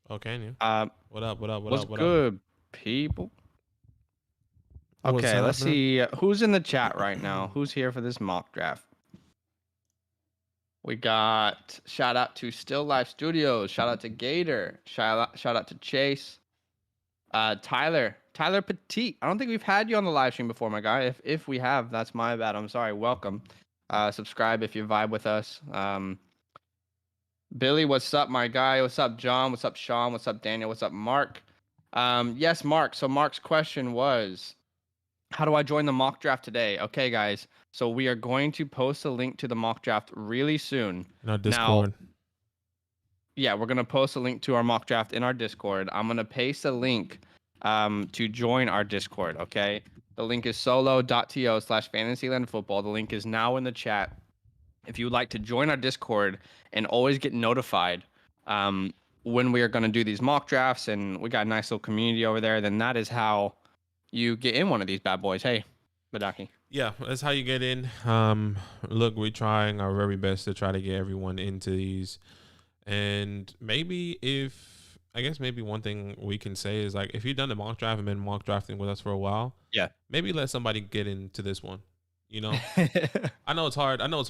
Oh, can you? Um, What up? What up? What what's up? What up? good, people? What's Okay, let's happening? see who's in the chat right now. Who's here for this mock draft? We got shout out to Still Life Studios. Shout out to Gator. Shout out to Chase. Tyler Petit. I don't think we've had you on the live stream before, my guy. If we have, that's my bad. I'm sorry. Welcome. Subscribe if you vibe with us. Billy, what's up, my guy? What's up, John? What's up, Sean? What's up, Daniel? What's up, Mark? Yes, Mark. So Mark's question was, how do I join the mock draft today? Okay, guys. So we are going to post a link to the mock draft really soon. In our Now, Discord. yeah, we're gonna post a link to our mock draft in our Discord. I'm gonna paste a link to join our Discord. Okay, the link is solo.to/fantasylandfootball. The link is now in the chat. If you would like to join our Discord and always get notified when we are going to do these mock drafts, and we got a nice little community over there, then that is how you get in one of these bad boys. Hey, Badaki. Yeah, that's how you get in. Look, we're trying our very best to try to get everyone into these. And maybe maybe one thing we can say is, like, if you've done the mock draft and been mock drafting with us for a while, Yeah. maybe let somebody get into this one. You know, I know it's hard. I know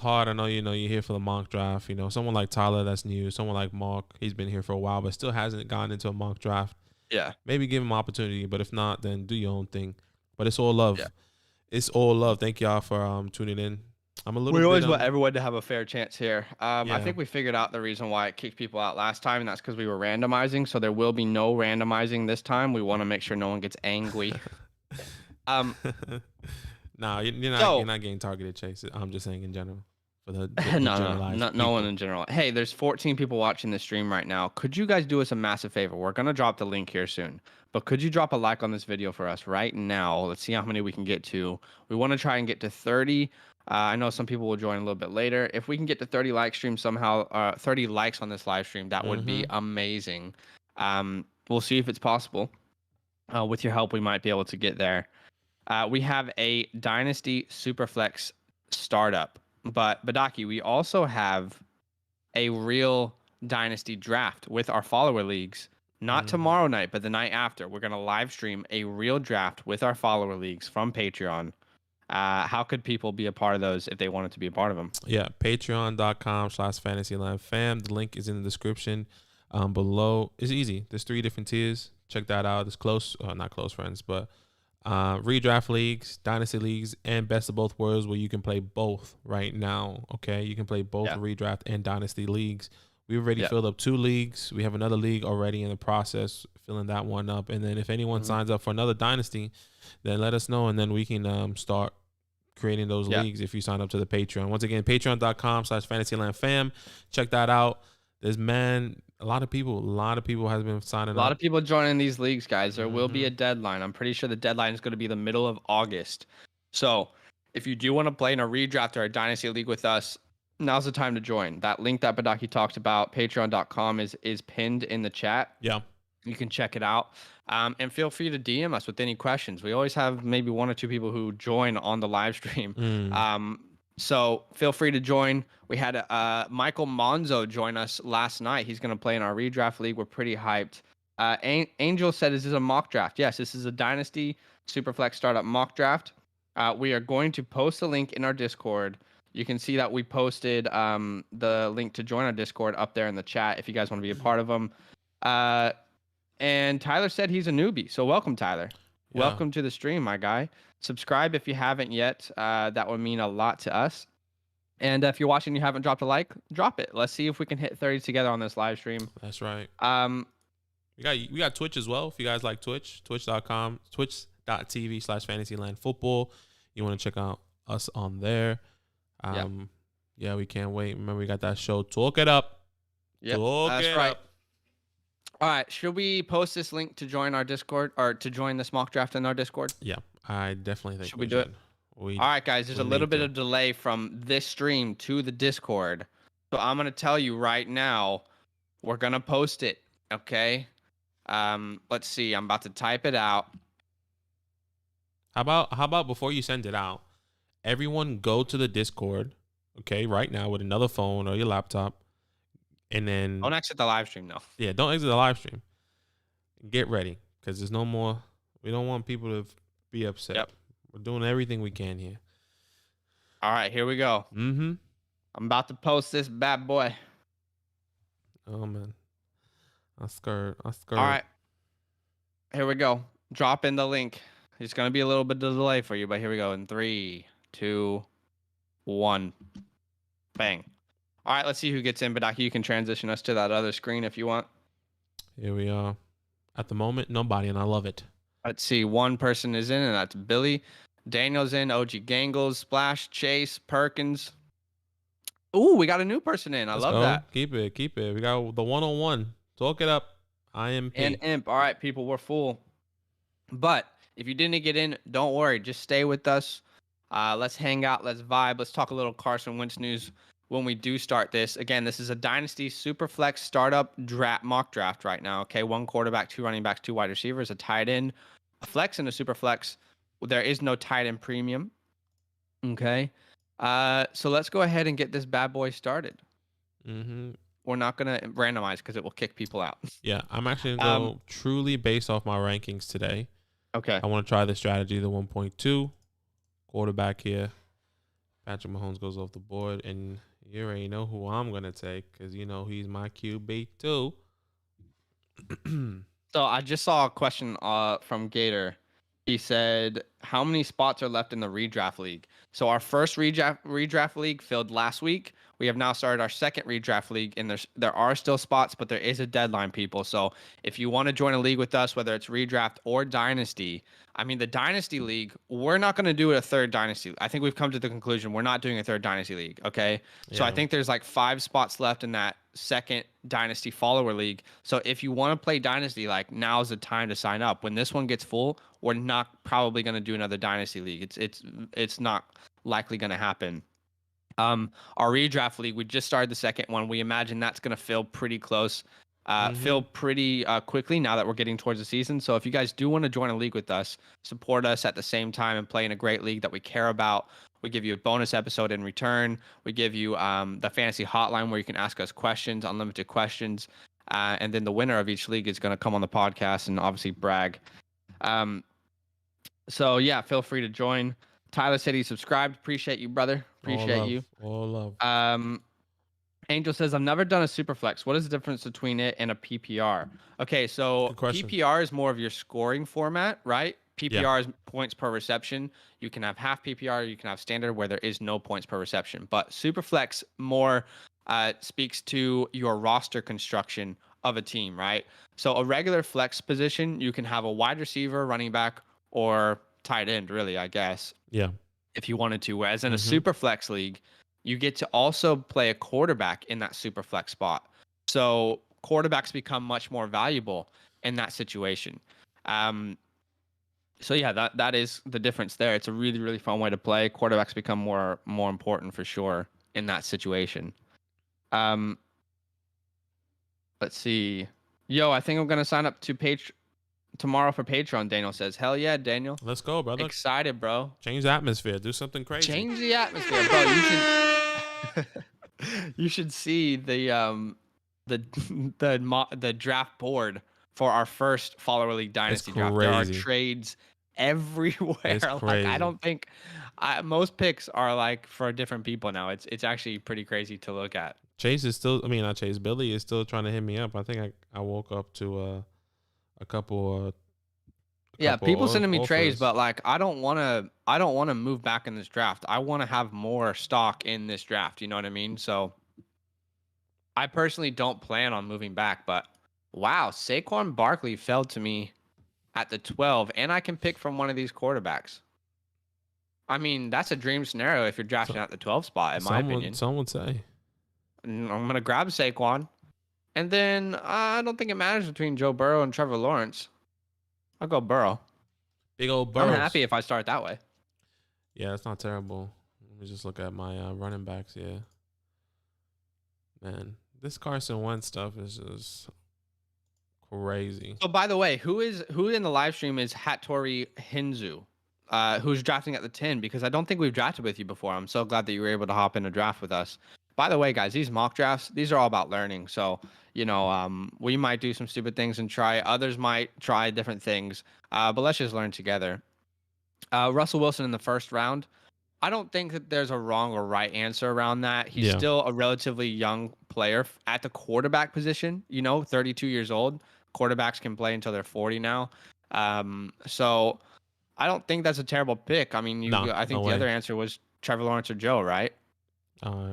you're here for the mock draft. You know, someone like Tyler that's new. Someone like Mark, he's been here for a while, but still hasn't gotten into a mock draft. Yeah. Maybe give him an opportunity, but if not, then do your own thing. But it's all love. Yeah. It's all love. Thank y'all for tuning in. We always want everyone to have a fair chance here. I Yeah. think we figured out the reason why it kicked people out last time, and that's because we were randomizing. So there will be no randomizing this time. We want to make sure no one gets angry. No, you're not getting targeted, Chase. I'm just saying in general. For the no one in general. Hey, there's 14 people watching this stream right now. Could you guys do us a massive favor? We're gonna drop the link here soon, but could you drop a like on this video for us right now? Let's see how many we can get to. We want to try and get to 30. I know some people will join a little bit later. If we can get to 30 like streams somehow, 30 likes on this live stream, that would be amazing. We'll see if it's possible. With your help, we might be able to get there. We have a Dynasty SuperFlex startup, but Badaki, we also have a real Dynasty draft with our follower leagues. Not tomorrow night, but the night after. We're going to live stream a real draft with our follower leagues from Patreon. How could people be a part of those if they wanted to be a part of them? Yeah, patreon.com/fantasylandfam. The link is in the description below. It's easy. There's 3 different tiers. Check that out. There's not close friends, but redraft leagues, dynasty leagues, and best of both worlds, where you can play both right now. Okay, you can play both redraft and dynasty leagues. We already filled up 2 leagues. We have another league already in the process, filling that one up. And then if anyone signs up for another dynasty, then let us know, and then we can start creating those leagues if you sign up to the Patreon. Once again, patreon.com/fantasylandfam. Check that out. There's a lot of people has been signing up. A lot of people joining these leagues, guys. There will be a deadline. I'm pretty sure the deadline is going to be the middle of August. So if you do want to play in a redraft or a dynasty league with us, now's the time to join. That link that Badaki talked about, patreon.com, is pinned in the chat. Yeah. You can check it out. And feel free to DM us with any questions. We always have maybe 1 or 2 people who join on the live stream. So feel free to join. We had Michael Monzo join us last night. He's going to play in our redraft league. We're pretty hyped. Angel said, is this a mock draft? Yes, this is a Dynasty SuperFlex startup mock draft. We are going to post a link in our Discord. You can see that we posted the link to join our Discord up there in the chat if you guys want to be a part of them. And Tyler said he's a newbie. So welcome, Tyler. Yeah. Welcome to the stream, my guy. Subscribe if you haven't yet. That would mean a lot to us. And if you're watching and you haven't dropped a like, drop it. Let's see if we can hit 30 together on this live stream. That's right. We got Twitch as well. If you guys like Twitch, twitch.tv/fantasylandfootball. You want to check out us on there. Yeah, we can't wait. Remember, we got that show, Talk It Up. Yeah, that's right. All right, should we post this link to join our Discord, or to join this mock draft in our Discord? Yeah, I definitely think we do it. All right, guys, there's a little bit of delay from this stream to the Discord. So I'm going to tell you right now, we're going to post it, okay? Let's see. I'm about to type it out. How about before you send it out, everyone go to the Discord, okay, right now with another phone or your laptop, and then don't exit the live stream, though. Yeah, don't exit the live stream. get ready because there's no more. We don't want people to be upset. Yep. We're doing everything we can here. All right, here we go. Mm-hmm. I'm about to post this bad boy. Oh man, I scared. All right, here we go. Drop in the link. It's gonna be a little bit of delay for you, but here we go. In 3, 2, 1, bang. All right, let's see who gets in. Badaki, you can transition us to that other screen if you want. Here we are. At the moment, nobody, and I love it. Let's see. One person is in, and that's Billy. Daniel's in. OG Gangles, Splash, Chase, Perkins. Ooh, we got a new person in. Let's love go. that. Keep it. We got the 101. Talk it up. IMP. And Imp. All right, people, we're full. But if you didn't get in, don't worry. Just stay with us. Let's hang out. Let's vibe. Let's talk a little Carson Wentz news when we do start this. Again, this is a Dynasty SuperFlex startup mock draft right now. Okay, 1 quarterback, 2 running backs, 2 wide receivers, a tight end, a flex, and a SuperFlex. There is no tight end premium. Okay. So let's go ahead and get this bad boy started. Mm-hmm. We're not gonna randomize because it will kick people out. Yeah, I'm actually gonna go truly based off my rankings today. Okay. I want to try the strategy, the 1.2 quarterback here. Patrick Mahomes goes off the board, and you already know who I'm gonna take because you know he's my QB too. So I just saw a question from Gator. He said, how many spots are left in the redraft league? So our first redraft league filled last week. We have now started our second redraft league, and there are still spots, but there is a deadline, people. So if you want to join a league with us, whether it's redraft or dynasty, I mean, the dynasty league, we're not going to do a third dynasty. I think we've come to the conclusion we're not doing a third dynasty league. Okay. Yeah. So I think there's like 5 spots left in that second dynasty follower league. So if you want to play dynasty, like now's the time to sign up. When this one gets full, we're not probably going to do another dynasty league. It's not likely going to happen. Our redraft league, we just started the second one. We imagine that's going to fill pretty close, fill pretty quickly now that we're getting towards the season. So if you guys do want to join a league with us, support us at the same time and play in a great league that we care about. We give you a bonus episode in return. We give you the fantasy hotline where you can ask us questions, unlimited questions. And then the winner of each league is going to come on the podcast and obviously brag. So yeah, feel free to join. Tyler said he subscribed. Appreciate you, brother. Appreciate you. All love. Angel says, I've never done a Superflex. What is the difference between it and a PPR? Okay, so PPR is more of your scoring format, right? PPR is points per reception. You can have half PPR, you can have standard where there is no points per reception. But Superflex more speaks to your roster construction of a team, right? So a regular flex position, you can have a wide receiver, running back, or tight end, really, I guess. Yeah. If you wanted to. Whereas in a Superflex league, you get to also play a quarterback in that Superflex spot. So quarterbacks become much more valuable in that situation. So yeah, that is the difference there. It's a really, really fun way to play. Quarterbacks become more important for sure in that situation. Let's see. Yo, I think I'm gonna sign up to tomorrow for Patreon. Daniel says, "Hell yeah, Daniel! Let's go, brother! Excited, bro! Change the atmosphere. Do something crazy. Change the atmosphere, bro. You should you should see the draft board for our first follower league dynasty draft. There are trades everywhere. Like I don't think most picks are like for different people now. It's actually pretty crazy to look at. Chase is still. I mean, not Chase. Billy is still trying to hit me up. I think I woke up to a couple. People sending me trades, but like I don't want to move back in this draft. I want to have more stock in this draft. You know what I mean? So I personally don't plan on moving back, but wow, Saquon Barkley fell to me at the 12, and I can pick from one of these quarterbacks. I mean, that's a dream scenario if you're drafting at the 12 spot, in my opinion. Some would say. I'm going to grab Saquon, and then I don't think it matters between Joe Burrow and Trevor Lawrence. I'll go Burrow. Big old Burrow. I'm happy if I start that way. Yeah, it's not terrible. Let me just look at my running backs here. Man, this Carson Wentz stuff is just crazy. So, by the way, who in the live stream is Hattori Hinzu, who's drafting at the 10? Because I don't think we've drafted with you before. I'm so glad that you were able to hop in a draft with us. By the way, guys, these mock drafts, these are all about learning. So, we might do some stupid things and try. Others might try different things. But let's just learn together. Russell Wilson in the first round. I don't think that there's a wrong or right answer around that. He's Yeah. still a relatively young player at the quarterback position, 32 years old. Quarterbacks can play until they're 40 now. So I don't think that's a terrible pick. I mean, No, I no think the way. other answer was Trevor Lawrence or Joe, right?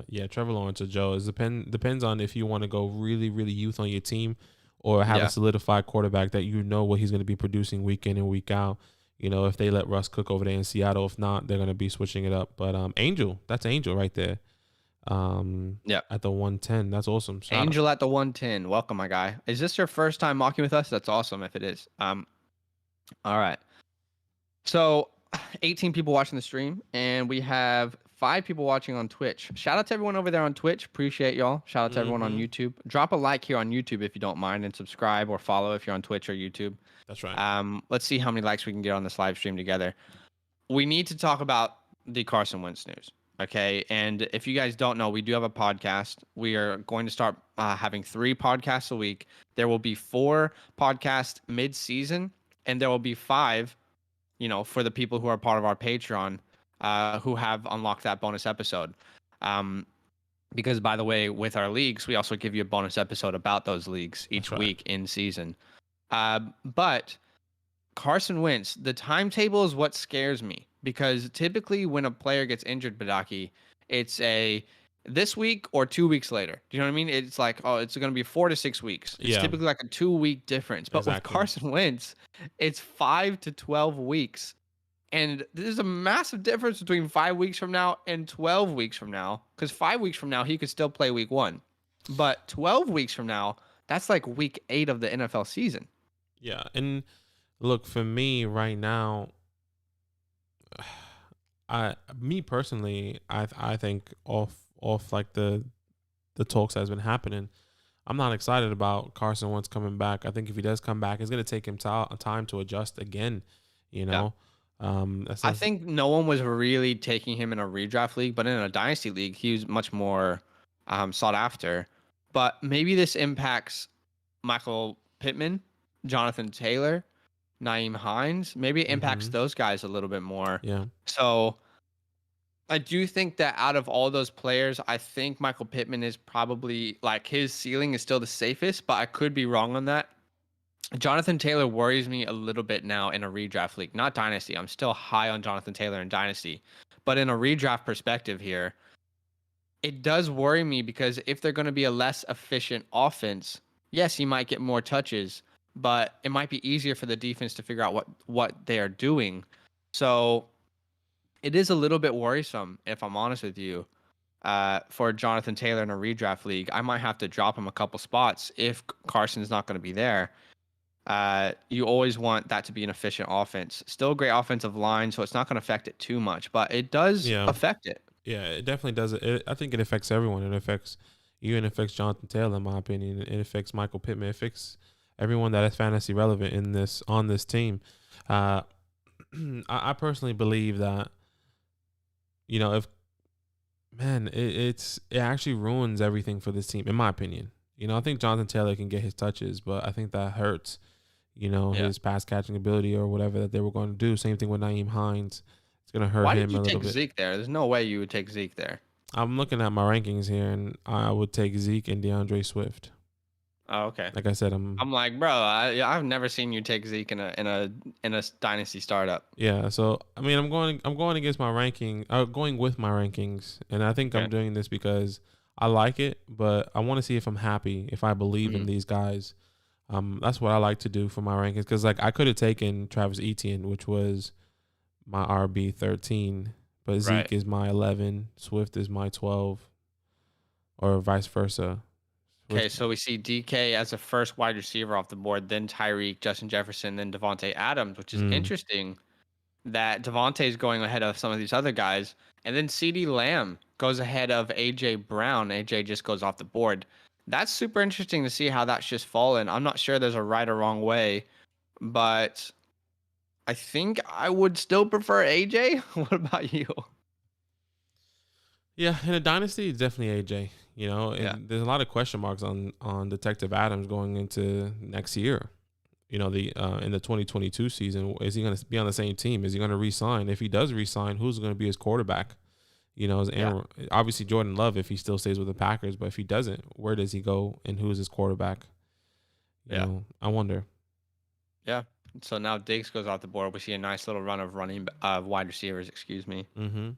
Yeah, Trevor Lawrence or Joe. Depends on if you want to go really, really youth on your team or have a Yeah. solidified quarterback that you know what he's going to be producing week in and week out. If they let Russ cook over there in Seattle, if not, they're going to be switching it up. But Angel, that's Angel right there. Yeah. At the 110, that's awesome. Shout out. Angel at the 110. Welcome, my guy. Is this your first time mocking with us? That's awesome if it is. All right. So 18 people watching the stream, and we have 5 people watching on Twitch. Shout out to everyone over there on Twitch. Appreciate y'all. Shout out to everyone on Mm-hmm. YouTube. Drop a like here on YouTube if you don't mind, and subscribe or follow if you're on Twitch or YouTube. That's right. Let's see how many likes we can get on this live stream together. We need to talk about the Carson Wentz news. Okay. And if you guys don't know, we do have a podcast. We are going to start having 3 podcasts a week. There will be 4 podcasts mid-season, and there will be 5, for the people who are part of our Patreon, who have unlocked that bonus episode. Because, by the way, with our leagues, we also give you a bonus episode about those leagues each week in season. But Carson Wentz, the timetable is what scares me, because typically when a player gets injured, Badaki, it's this week or 2 weeks later. Do you know what I mean? It's like, oh, it's going to be 4 to 6 weeks. It's typically like a 2-week difference. But with Carson Wentz, it's 5 to 12 weeks. And there's a massive difference between 5 weeks from now and 12 weeks from now, because 5 weeks from now, he could still play week 1. But 12 weeks from now, that's like week 8 of the NFL season. Yeah. And look, for me right now, me personally, I think off like the talks that's been happening, I'm not excited about Carson Wentz coming back. I think if he does come back, it's going to take him time to adjust again. Yeah. I think no one was really taking him in a redraft league, but in a dynasty league, he was much more sought after. But maybe this impacts Michael Pittman, Jonathan Taylor, Nyheim Hines. Maybe it impacts those guys a little bit more. Yeah. So I do think that out of all those players, I think Michael Pittman is probably, like, his ceiling is still the safest, but I could be wrong on that. Jonathan Taylor worries me a little bit now in a redraft league, not dynasty. I'm still high on Jonathan Taylor in dynasty, but in a redraft perspective here, it does worry me, because if they're going to be a less efficient offense, yes, he might get more touches, but it might be easier for the defense to figure out what they are doing. So it is a little bit worrisome, if I'm honest with you, for Jonathan Taylor in a redraft league. I might have to drop him a couple spots if Carson's not going to be there. You always want that to be an efficient offense. Still a great offensive line, so it's not going to affect it too much, but it does affect it. Yeah, it definitely does. I think it affects everyone. It affects you, and it affects Jonathan Taylor, in my opinion. It affects Michael Pittman. It affects everyone that is fantasy relevant on this team. I personally believe that, if it actually ruins everything for this team, in my opinion. I think Jonathan Taylor can get his touches, but I think that hurts, his pass catching ability or whatever that they were going to do. Same thing with Nyheim Hines. It's going to hurt him a little bit. Why did you take Zeke there? There's no way you would take Zeke there. I'm looking at my rankings here, and I would take Zeke and DeAndre Swift. Oh, okay. Like I said, I'm like, bro, I've never seen you take Zeke in a dynasty startup. Yeah, so I mean, I'm going against my ranking. Going with my rankings, and I think I'm doing this because I like it, but I want to see if I'm happy, if I believe in these guys. That's what I like to do for my rankings, because like I could have taken Travis Etienne, which was my RB 13, but Zeke is my 11, Swift is my 12, or vice versa. Okay, so we see DK as a first wide receiver off the board, then Tyreek, Justin Jefferson, then Devontae Adams, which is interesting that Devontae is going ahead of some of these other guys. And then CeeDee Lamb goes ahead of A.J. Brown. A.J. just goes off the board. That's super interesting to see how that's just fallen. I'm not sure there's a right or wrong way, but I think I would still prefer A.J. What about you? Yeah, in a dynasty, it's definitely AJ. You know, Yeah. and there's a lot of question marks on Detective Adams going into next year. You know, the in the 2022 season, is he going to be on the same team? Is he going to resign? If he does resign, who's going to be his quarterback? You know, is Aaron, obviously Jordan Love if he still stays with the Packers, but if he doesn't, where does he go and who's his quarterback? You know, I wonder. Yeah. So now Diggs goes off the board. We see a nice little run of wide receivers. Excuse me. Mm-hmm.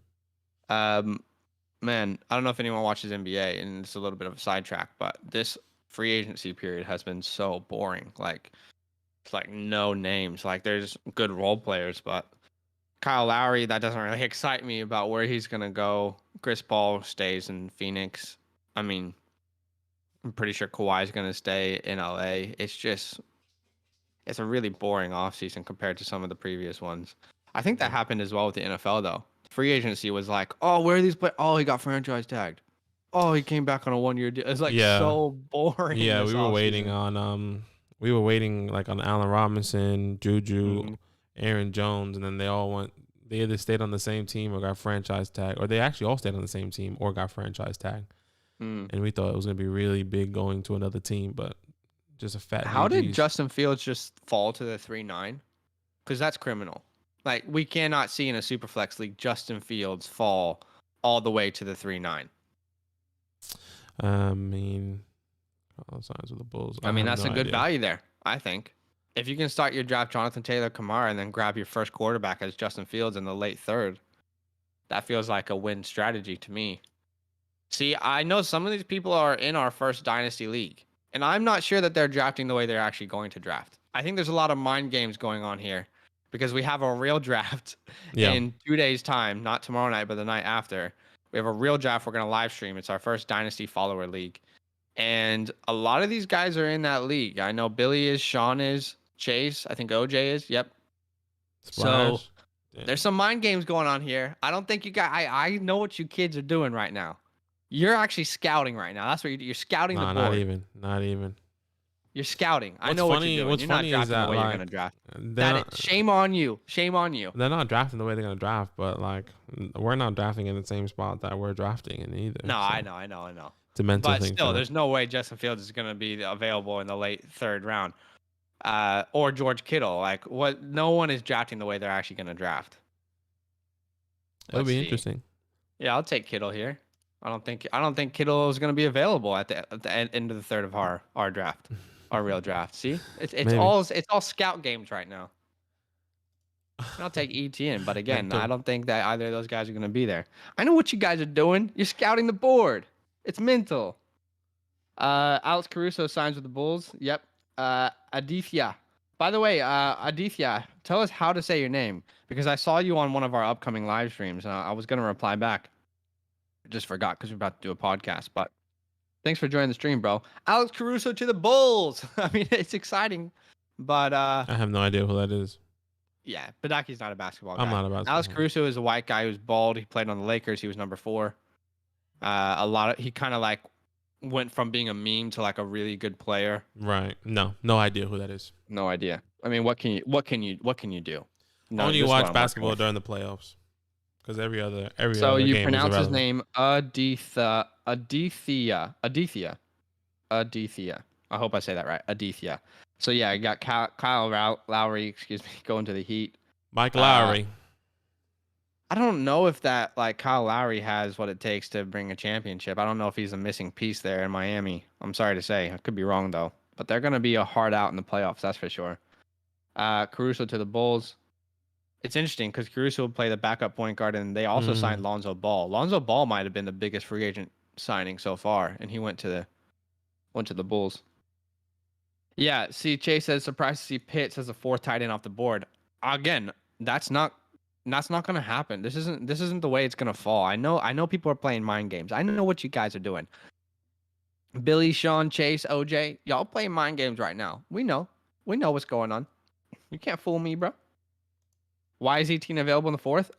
Man, I don't know if anyone watches NBA, and it's a little bit of a sidetrack, but this free agency period has been so boring. Like, it's like no names. Like, there's good role players, but Kyle Lowry, that doesn't really excite me about where he's gonna go. Chris Paul stays in Phoenix. I mean, I'm pretty sure Kawhi's gonna stay in LA. It's a really boring offseason compared to some of the previous ones. I think that happened as well with the NFL though. Free agency was like, oh, where are these players? Oh, he got franchise tagged. Oh, he came back on a 1-year deal. It's like so boring. Yeah, this we were waiting offseason. on like on Allen Robinson, Juju, Mhm. Aaron Jones, and then they either stayed on the same team or got franchise tag, or they actually all stayed on the same team or got franchise tag. Mm. And we thought it was gonna be really big going to another team, but just a fat How did GG's. Justin Fields just fall to the 3-9? Because that's criminal. Like, we cannot see in a Superflex league Justin Fields fall all the way to the 3-9. I mean, all signs with the Bulls. I I mean, have that's no a good idea. value there, I think. If you can start your draft Jonathan Taylor Kamara and then grab your first quarterback as Justin Fields in the late third, that feels like a win strategy to me. See, I know some of these people are in our first dynasty league, and I'm not sure that they're drafting the way they're actually going to draft. I think there's a lot of mind games going on here because we have a real draft Yeah. in 2 days' time, not tomorrow night, but the night after. We have a real draft we're going to live stream. It's our first dynasty follower league. And a lot of these guys are in that league. I know Billy is, Sean is, Chase, I think OJ is. Yep. So Splash. Yeah. there's some mind games going on here. I don't think you got. I know what you kids are doing right now. You're actually scouting right now. That's what you're scouting the Nah, board. not even. You're scouting. I What's know what funny? you're doing. What's You're not funny is drafting the that way you're like gonna draft. they're not, Shame on you. Shame on you. they're not drafting the way they're gonna draft, but like we're not drafting in the same spot that we're drafting in either. No, so I know. it's a mental But thing for still, them. there's no way Justin Fields is gonna be available in the late third round. Or George Kittle. Like, what? No one is drafting the way they're actually gonna draft. It would Let's be see. interesting. Yeah, I'll take Kittle here. I don't think Kittle is going to be available at the end of the third of our draft, our real draft. See, it's Maybe. all scout games right now. I'll take ETN, but again, I Mental. don't think that either of those guys are going to be there. I know what you guys are doing. You're scouting the board. It's mental. Alex Caruso signs with the Bulls. Yep. Adithya. By the way, Adithya, tell us how to say your name because I saw you on one of our upcoming live streams. And I was going to reply back. I just forgot because we're about to do a podcast. But thanks for joining the stream, bro. Alex Caruso to the Bulls. I mean, it's exciting, but I have no idea who that is. yeah, Badaki's not a basketball guy. I'm not about Alex Caruso is a white guy who's bald. He played on the Lakers. He was number 4. He kind of like went from being a meme to like a really good player. Right. No idea who that is. No idea. I mean, what can you do? No, Only this is what watch I'm basketball working during the playoffs. Because every other So other you game pronounce is his irrelevant. name Adithya. I hope I say that right. Adithya. So yeah, I got Kyle Lowry, excuse me, going to the Heat. Mike Lowry. I don't know if that like Kyle Lowry has what it takes to bring a championship. I don't know if he's a missing piece there in Miami. I'm sorry to say. I could be wrong though. But they're gonna be a hard out in the playoffs, that's for sure. Caruso to the Bulls. It's interesting because Caruso will play the backup point guard, and they also signed Lonzo Ball. Lonzo Ball might have been the biggest free agent signing so far, and he went to the Bulls. Yeah, see, Chase says surprised to see Pitts as a 4th tight end off the board. Again, that's not going to happen. This isn't the way it's going to fall. I know people are playing mind games. I know what you guys are doing. Billy, Sean, Chase, OJ, y'all playing mind games right now. We know what's going on. You can't fool me, bro. Why is ETN available in the 4th?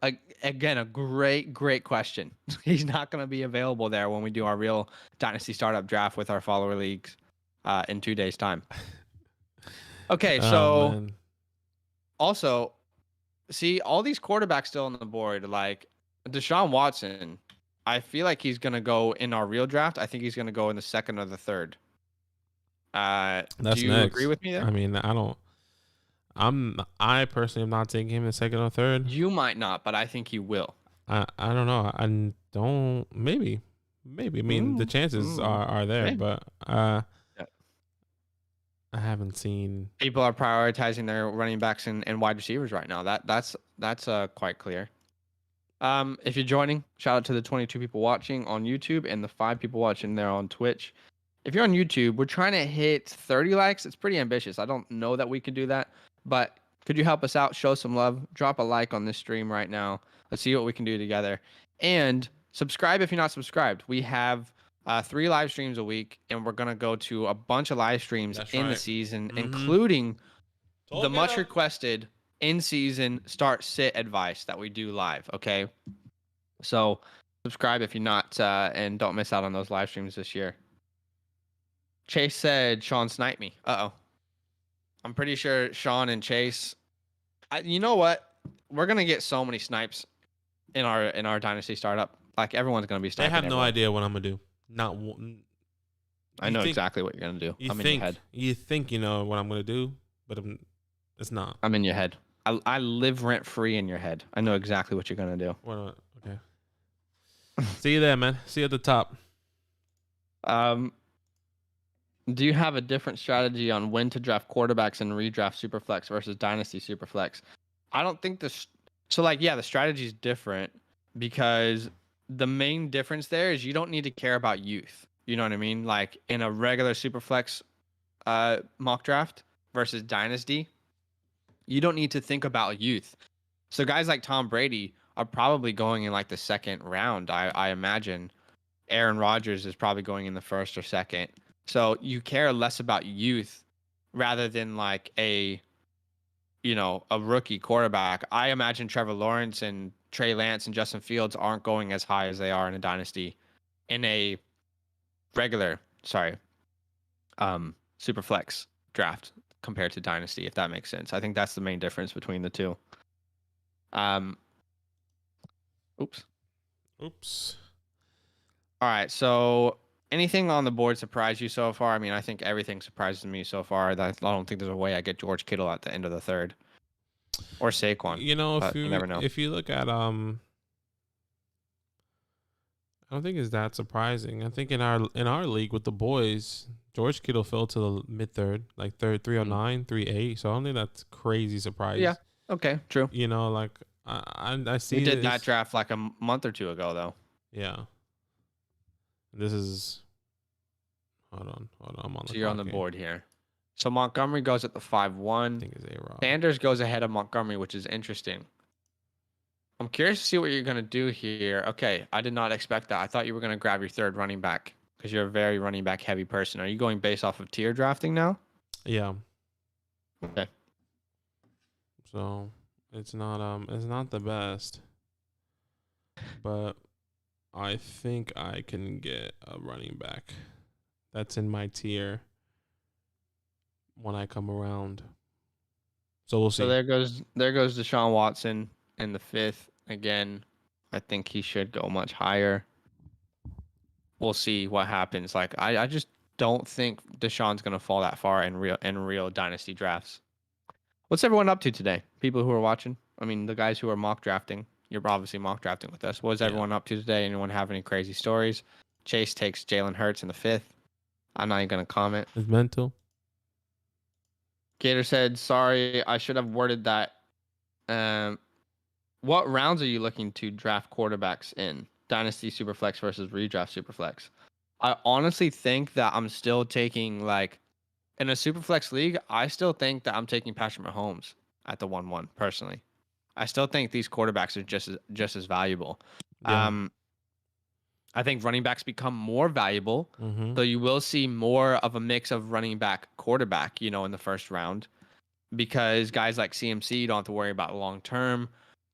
Again, a great question. He's not going to be available there when we do our real Dynasty Startup draft with our follower leagues in 2 days' time. Okay, so also, see, all these quarterbacks still on the board, like Deshaun Watson, I feel like he's gonna go in our real draft. I think he's gonna go in the second or the third. Do That's you agree next. with me there? I mean, I personally am not taking him in second or third. You might not, but I think you will. I don't know. I don't. Maybe. I mean, the chances are there, Maybe. but Yeah. I haven't seen. People are prioritizing their running backs and wide receivers right now. That's quite clear. If you're joining, shout out to the 22 people watching on YouTube and the 5 people watching there on Twitch. If you're on YouTube, we're trying to hit 30 likes. It's pretty ambitious. I don't know that we can do that, but could you help us out? Show some love. Drop a like on this stream right now. Let's see what we can do together. And subscribe if you're not subscribed. We have 3 live streams a week, and we're going to go to a bunch of live streams the season, including the much requested in-season start-sit advice that we do live, okay? So subscribe if you're not, and don't miss out on those live streams this year. Chase said Sean sniped me. Uh-oh. I'm pretty sure Sean and Chase... you know what? We're going to get so many snipes in our Dynasty startup. Like, everyone's going to be sniping. They have no idea what I'm going to do. Not one. I know exactly what you're going to do. I'm in your head. You think you know what I'm going to do, but it's not. I'm in your head. I live rent-free in your head. I know exactly what you're going to do. Okay. See you there, man. See you at the top. Do you have a different strategy on when to draft quarterbacks in redraft Superflex versus Dynasty Superflex? I don't think the strategy is different because the main difference there is you don't need to care about youth. You know what I mean? Like in a regular Superflex mock draft versus Dynasty, you don't need to think about youth. So guys like Tom Brady are probably going in like the second round, I imagine. Aaron Rodgers is probably going in the first or second. So you care less about youth rather than like a rookie quarterback. I imagine Trevor Lawrence and Trey Lance and Justin Fields aren't going as high as they are in a dynasty in a regular, Superflex draft compared to dynasty, if that makes sense. I think that's the main difference between the two. Oops. All right, so anything on the board surprised you so far? I mean, I think everything surprises me so far. I don't think there's a way I get George Kittle at the end of the third. Or Saquon. You know, you never know. If you look at I don't think it's that surprising. I think in our league with the boys, George Kittle fell to the mid third, like 309, 38. So I don't think that's crazy surprise. Yeah. Okay. True. You know, like I see. You did that draft like a month or two ago, though. Yeah. This is. Hold on. I'm on. So you're on the board here. So Montgomery goes at the 5-1. I think it's A-Rob. Sanders goes ahead of Montgomery, which is interesting. I'm curious to see what you're going to do here. Okay, I did not expect that. I thought you were going to grab your third running back because you're a very running back heavy person. Are you going based off of tier drafting now? Yeah. Okay. So it's not the best, but I think I can get a running back that's in my tier when I come around. So we'll see. So there goes Deshaun Watson in the 5th. Again, I think he should go much higher. We'll see what happens. Like I just don't think Deshaun's gonna fall that far in real dynasty drafts. What's everyone up to today? People who are watching. I mean, the guys who are mock drafting. You're obviously mock drafting with us. What's everyone up to today? Anyone have any crazy stories? Chase takes Jalen Hurts in the 5th. I'm not even gonna comment. It's mental. Gator said, sorry, I should have worded that. What rounds are you looking to draft quarterbacks in? Dynasty Superflex versus redraft Superflex. I honestly think that I'm still taking, like, in a Superflex league, I still think that I'm taking Patrick Mahomes at the 1-1, personally. I still think these quarterbacks are just as valuable. Yeah. I think running backs become more valuable. Mm-hmm. So you will see more of a mix of running back quarterback, in the first round, because guys like CMC, you don't have to worry about long term.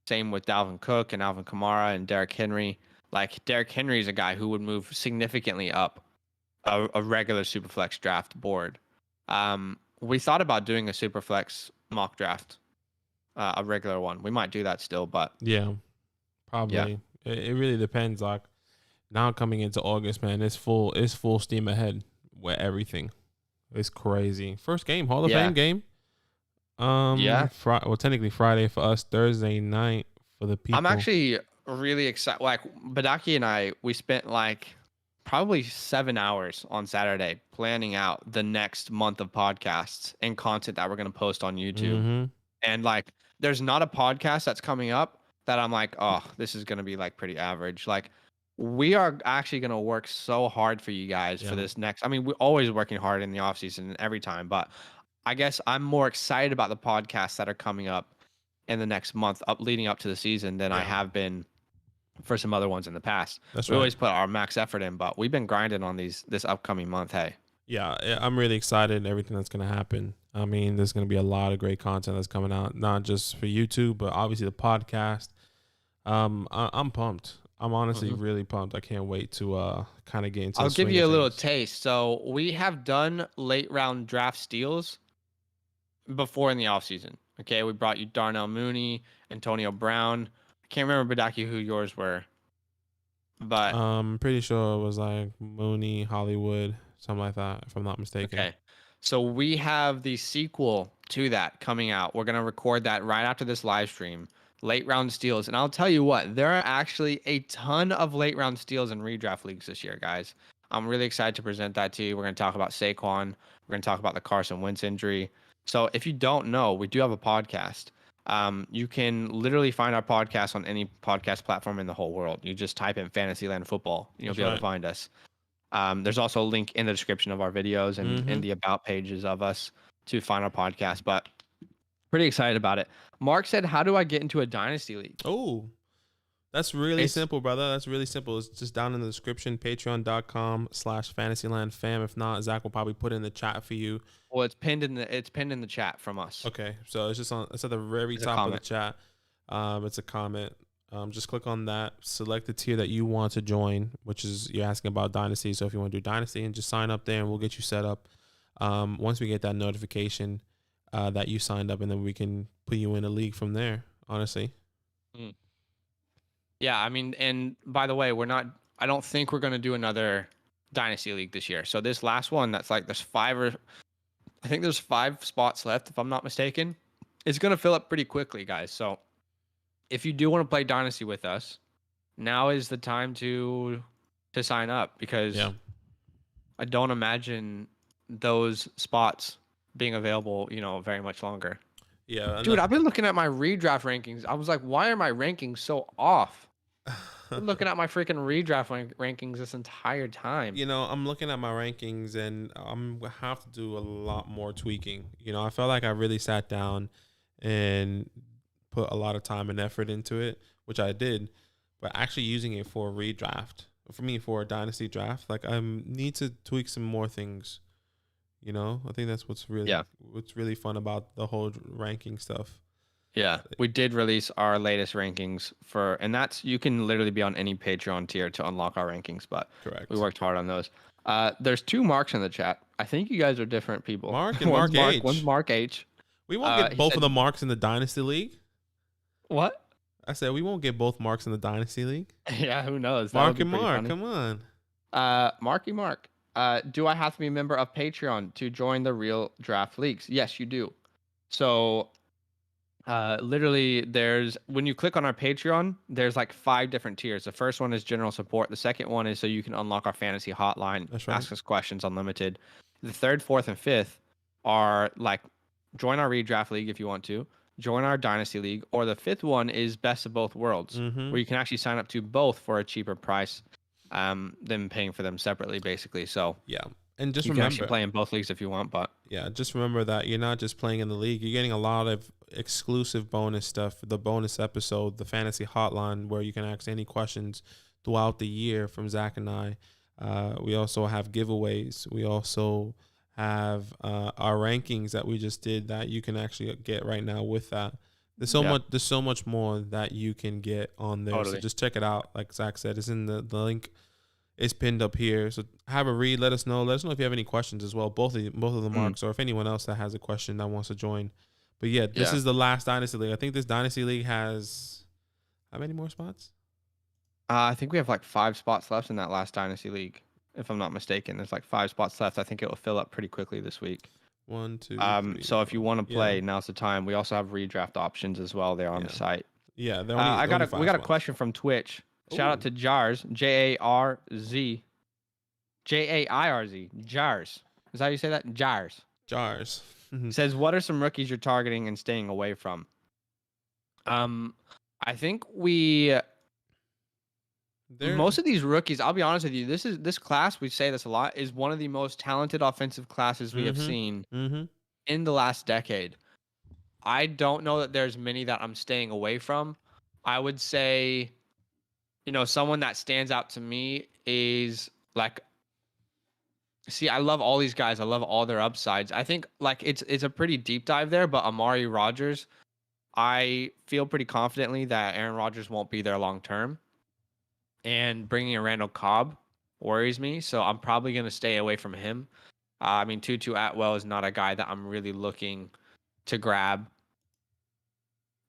Same with Dalvin Cook and Alvin Kamara and Derrick Henry. Like Derrick Henry is a guy who would move significantly up a regular Superflex draft board. We thought about doing a Superflex mock draft, a regular one. We might do that still, but yeah, probably. Yeah. It really depends. Like, now coming into August, man, it's full steam ahead with everything. It's crazy. First game, Hall of Yeah. Fame game. Yeah. Well, technically Friday for us, Thursday night for the people. I'm actually really excited. Like Badaki and I, we spent like probably 7 hours on Saturday planning out the next month of podcasts and content that we're going to post on YouTube. Mm-hmm. And like, there's not a podcast that's coming up that I'm like, oh, this is going to be like pretty average. Like, we are actually going to work so hard for you guys for this next. I mean, we're always working hard in the off season and every time, but I guess I'm more excited about the podcasts that are coming up in the next month leading up to the season than I have been for some other ones in the past. We always put our max effort in, but we've been grinding on this upcoming month. Hey. Yeah, I'm really excited and everything that's going to happen. I mean, there's going to be a lot of great content that's coming out, not just for YouTube, but obviously the podcast. I'm pumped. I'm honestly really pumped. I can't wait to kind of get into. I'll give you a little taste. So we have done late round draft steals before in the offseason. Okay, we brought you Darnell Mooney, Antonio Brown. I can't remember, Badaki, who yours were. But I'm pretty sure it was like Mooney, Hollywood, something like that, if I'm not mistaken. Okay. So we have the sequel to that coming out. We're going to record that right after this live stream. Late round steals. And I'll tell you what, there are actually a ton of late round steals in redraft leagues this year, guys. I'm really excited to present that to you. We're going to talk about Saquon. We're going to talk about the Carson Wentz injury. So if you don't know, we do have a podcast. You can literally find our podcast on any podcast platform in the whole world. You just type in Fantasyland Football. You'll be able to find us. There's also a link in the description of our videos and in the about pages of us to find our podcast. But pretty excited about it. Mark said, how do I get into a Dynasty League? Oh, that's really simple, brother. That's really simple. It's just down in the description, patreon.com/fantasylandfam. If not, Zach will probably put it in the chat for you. Well, it's pinned in the chat from us. Okay. So it's at the very top of the chat. It's a comment. Just click on that, select the tier that you want to join, which is you're asking about Dynasty. So if you want to do Dynasty, and just sign up there and we'll get you set up. Once we get that notification that you signed up, and then we can put you in a league from there, honestly. Yeah, I mean, and by the way, I don't think we're going to do another Dynasty League this year. So this last one, that's like, there's 5 spots left, if I'm not mistaken. It's going to fill up pretty quickly, guys. So if you do want to play Dynasty with us, now is the time to sign up, because I don't imagine those spots being available, very much longer. Yeah, dude, I've been looking at my redraft rankings. I was like, why are my rankings so off? I'm looking at my freaking redraft rankings this entire time. I'm looking at my rankings, and I'm gonna have to do a lot more tweaking. I felt like I really sat down and put a lot of time and effort into it, which I did, but actually using it for a redraft, for a Dynasty draft, like I need to tweak some more things. I think that's what's really fun about the whole ranking stuff. Yeah, we did release our latest rankings and that's, you can literally be on any Patreon tier to unlock our rankings, but correct, we worked hard on those. There's 2 Marks in the chat. I think you guys are different people. Mark and Mark H. One's Mark H. We won't get both of the Marks in the Dynasty League. What? I said we won't get both Marks in the Dynasty League. Yeah, who knows? Mark and Mark, funny. Come on. Marky Mark. Do I have to be a member of Patreon to join the real draft leagues? Yes, you do. So literally, when you click on our Patreon, there's like 5 different tiers. The first one is general support. The second one is so you can unlock our fantasy hotline, ask us questions unlimited. The 3rd, 4th, and 5th are like, join our redraft league if you want to, join our Dynasty League, or the 5th one is best of both worlds, where you can actually sign up to both for a cheaper price than paying for them separately, basically. So yeah, and just you remember, can actually play in both leagues if you want, but yeah, just remember that you're not just playing in the league, you're getting a lot of exclusive bonus stuff, the bonus episode, the fantasy hotline, where you can ask any questions throughout the year from Zach and I. We also have giveaways. We also have our rankings that we just did that you can actually get right now with that. There's so much more that you can get on there. Totally. So just check it out. Like Zach said, it's in the link. It's pinned up here. So have a read. Let us know. Let us know if you have any questions as well. Both of the Marks, or if anyone else that has a question that wants to join. But yeah, this is the last Dynasty League. I think this Dynasty League has how many more spots? I think we have like 5 spots left in that last Dynasty League, if I'm not mistaken. There's like 5 spots left. I think it will fill up pretty quickly this week. 1, 2, 3, So if you 4. want to Yeah, play, now's the time. We also have redraft options as well there on the yeah, site. yeah. They're I got only a we 5 got a spots. question from Twitch. Shout out Ooh, to Jars, Jarz, Jairz, Jars. Is that how you say that? Jars. jars. Says, what are some rookies you're targeting and staying away from? I think They're most of these rookies, I'll be honest with you, this class, we say this a lot, is one of the most talented offensive classes we have seen in the last decade. I don't know that there's many that I'm staying away from. I would say, someone that stands out to me is like, see, I love all these guys. I love all their upsides. I think like it's a pretty deep dive there, but Amari Rodgers, I feel pretty confidently that Aaron Rodgers won't be there long term. And bringing in Randall Cobb worries me, so I'm probably going to stay away from him. I mean, Tutu Atwell is not a guy that I'm really looking to grab.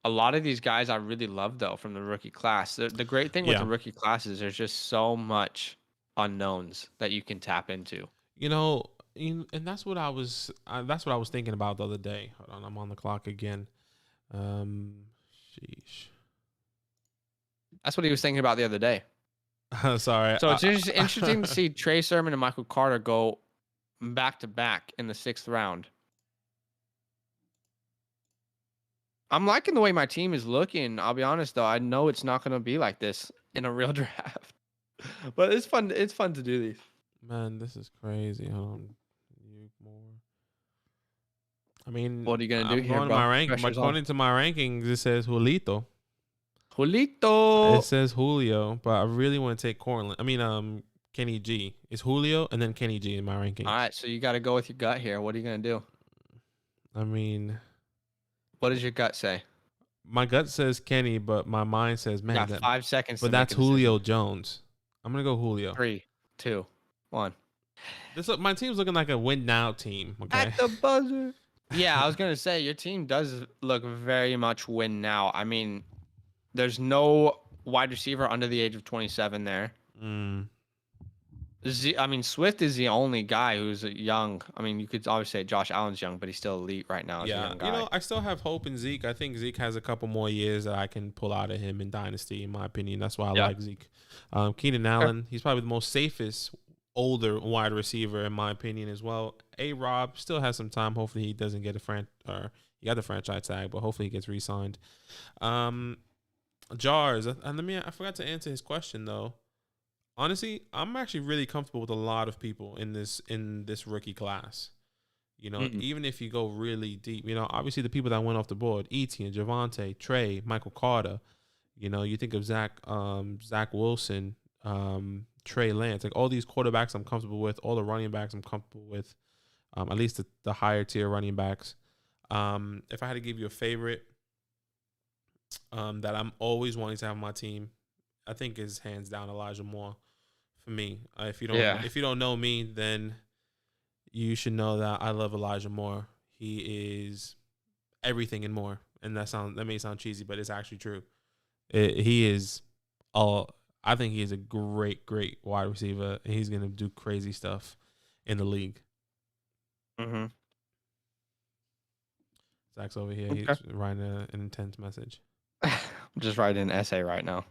A lot of these guys I really love, though, from the rookie class. The great thing with yeah. the rookie class is there's just so much unknowns that you can tap into. And that's what I was. That's what I was thinking about the other day. Hold on, I'm on the clock again. Sheesh. That's what he was thinking about the other day. Sorry. So it's just interesting to see Trey Sermon and Michael Carter go back to back in the 6th round. I'm liking the way my team is looking. I'll be honest, though. I know it's not going to be like this in a real draft, but it's fun. It's fun to do these. Man, this is crazy. You more. I mean, What are you gonna do here, going to bro? my rank. Pressure's According on. to my rankings, it says Julito. Julito. It says Julio, but I really want to take Cortland. I mean, Kenny G. It's Julio and then Kenny G in my rankings. All right, so you got to go with your gut here. What are you gonna do? I mean, what does your gut say? my gut says Kenny, but my mind says, man, Got 5 seconds. But that's Julio Jones. I'm gonna go Julio. 3, 2, 1. My team's looking like a win now team. Okay. At the buzzer. Yeah, I was gonna say your team does look very much win now. I mean, there's no wide receiver under the age of 27 there. Swift is the only guy who's young. I mean, you could always say Josh Allen's young, but he's still elite right now as a young guy. I still have hope in Zeke. I think Zeke has a couple more years that I can pull out of him in Dynasty, in my opinion. That's why I like Zeke. Keenan Allen, he's probably the most safest older wide receiver in my opinion as well. A-Rob still has some time. Hopefully he doesn't get he got the franchise tag, but hopefully he gets re-signed. Jars, I forgot to answer his question though. Honestly, I'm actually really comfortable with a lot of people in this rookie class. Even if you go really deep, obviously the people that went off the board, Etienne, Javonte, Trey, Michael Carter, you think of Zach Wilson, Trey Lance, like all these quarterbacks I'm comfortable with, all the running backs I'm comfortable with, at least the higher tier running backs. If I had to give you a favorite that I'm always wanting to have on my team, I think is hands down Elijah Moore for me. If you don't know me, then you should know that I love Elijah Moore. He is everything and more, and that may sound cheesy, but it's actually true. He is all. I think he is a great, great wide receiver, and he's gonna do crazy stuff in the league. Mm-hmm. Zach's over here. Okay. He's writing an intense message. I'm just writing an essay right now.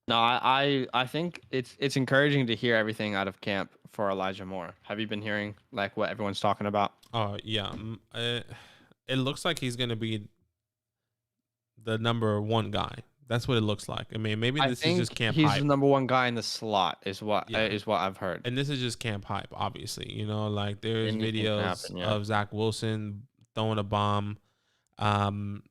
No, I think it's encouraging to hear everything out of camp for Elijah Moore. Have you been hearing like what everyone's talking about? Oh yeah, it looks like he's gonna be the number one guy. That's what it looks like. I mean, maybe this is just camp hype. He's the number one guy in the slot, is what I've heard. And this is just camp hype, obviously. Like there's videos of Zach Wilson throwing a bomb to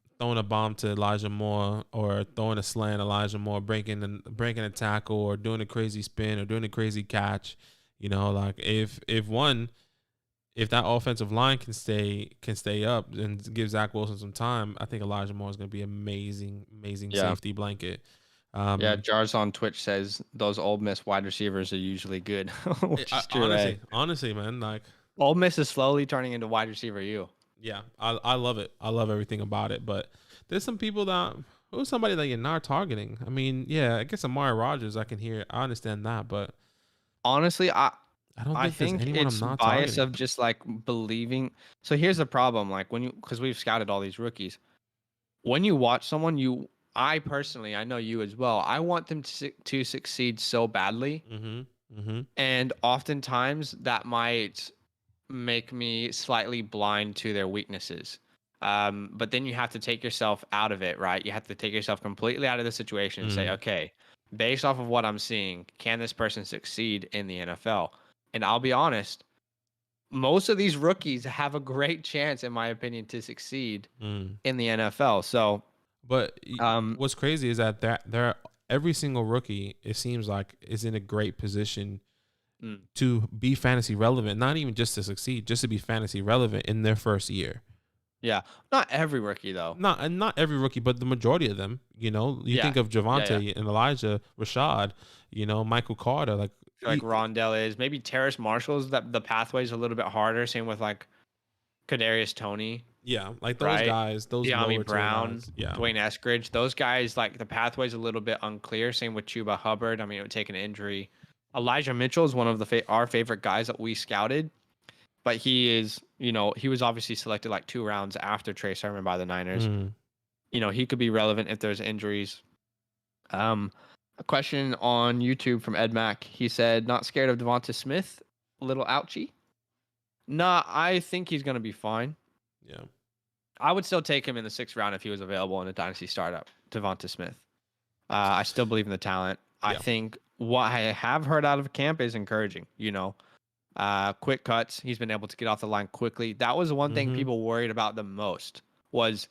Elijah Moore, or throwing a slant Elijah Moore, breaking a tackle, or doing a crazy spin, or doing a crazy catch. Like if that offensive line can stay up and give Zach Wilson some time, I think Elijah Moore is going to be amazing safety blanket. Jars on Twitch says those Ole Miss wide receivers are usually good. Which is true, honestly, man, like Ole Miss is slowly turning into wide receiver U. Yeah, I love it. I love everything about it. But there's some people that Who's somebody that you're not targeting? I mean, yeah, I guess Amari Rogers, I understand that, but Honestly, I don't I think there's think anyone I'm it's not bias targeting. of just like believing. So here's the problem: like when you, because we've scouted all these rookies. When you watch someone, I personally, I know you as well. I want them to succeed so badly, Mm-hmm. Mm-hmm. and oftentimes that might make me slightly blind to their weaknesses. But then you have to take yourself out of it, right? You have to take yourself completely out of the situation and say, Mm. okay, based off of what I'm seeing, can this person succeed in the NFL? And I'll be honest, most of these rookies have a great chance, in my opinion, to succeed Mm. in the NFL. So, But um, what's crazy is that there every single rookie, it seems like, is in a great position mm, to be fantasy relevant, not even just to succeed, just to be fantasy relevant in their first year. yeah, not every rookie though. Not every rookie, but the majority of them. You know, you Yeah, think of yeah. Javante and Elijah, Rashad, Michael Carter, like Feel like Rondell is maybe Terrace Marshall's that the pathway's a little bit harder. Same with like Kadarius Tony, yeah, like those right? guys, those De'Ami lower tier Brown, guys. Yeah. Dwayne Eskridge, those guys, like the pathway's a little bit unclear. Same with Chuba Hubbard. I mean, it would take an injury. Elijah Mitchell is one of our favorite guys that we scouted, but he is, he was obviously selected like 2 rounds after Trey Sermon by the Niners. Mm. He could be relevant if there's injuries. Um, a question on YouTube from Ed Mack. He said, "Not scared of Devonta Smith? A little ouchy." Nah, I think he's gonna be fine. Yeah. I would still take him in the 6th round if he was available in a dynasty startup. Devonta Smith. I still believe in the talent. I Yeah. think what I have heard out of camp is encouraging. Quick cuts. He's been able to get off the line quickly. That was one thing Mm-hmm. people worried about the most. Was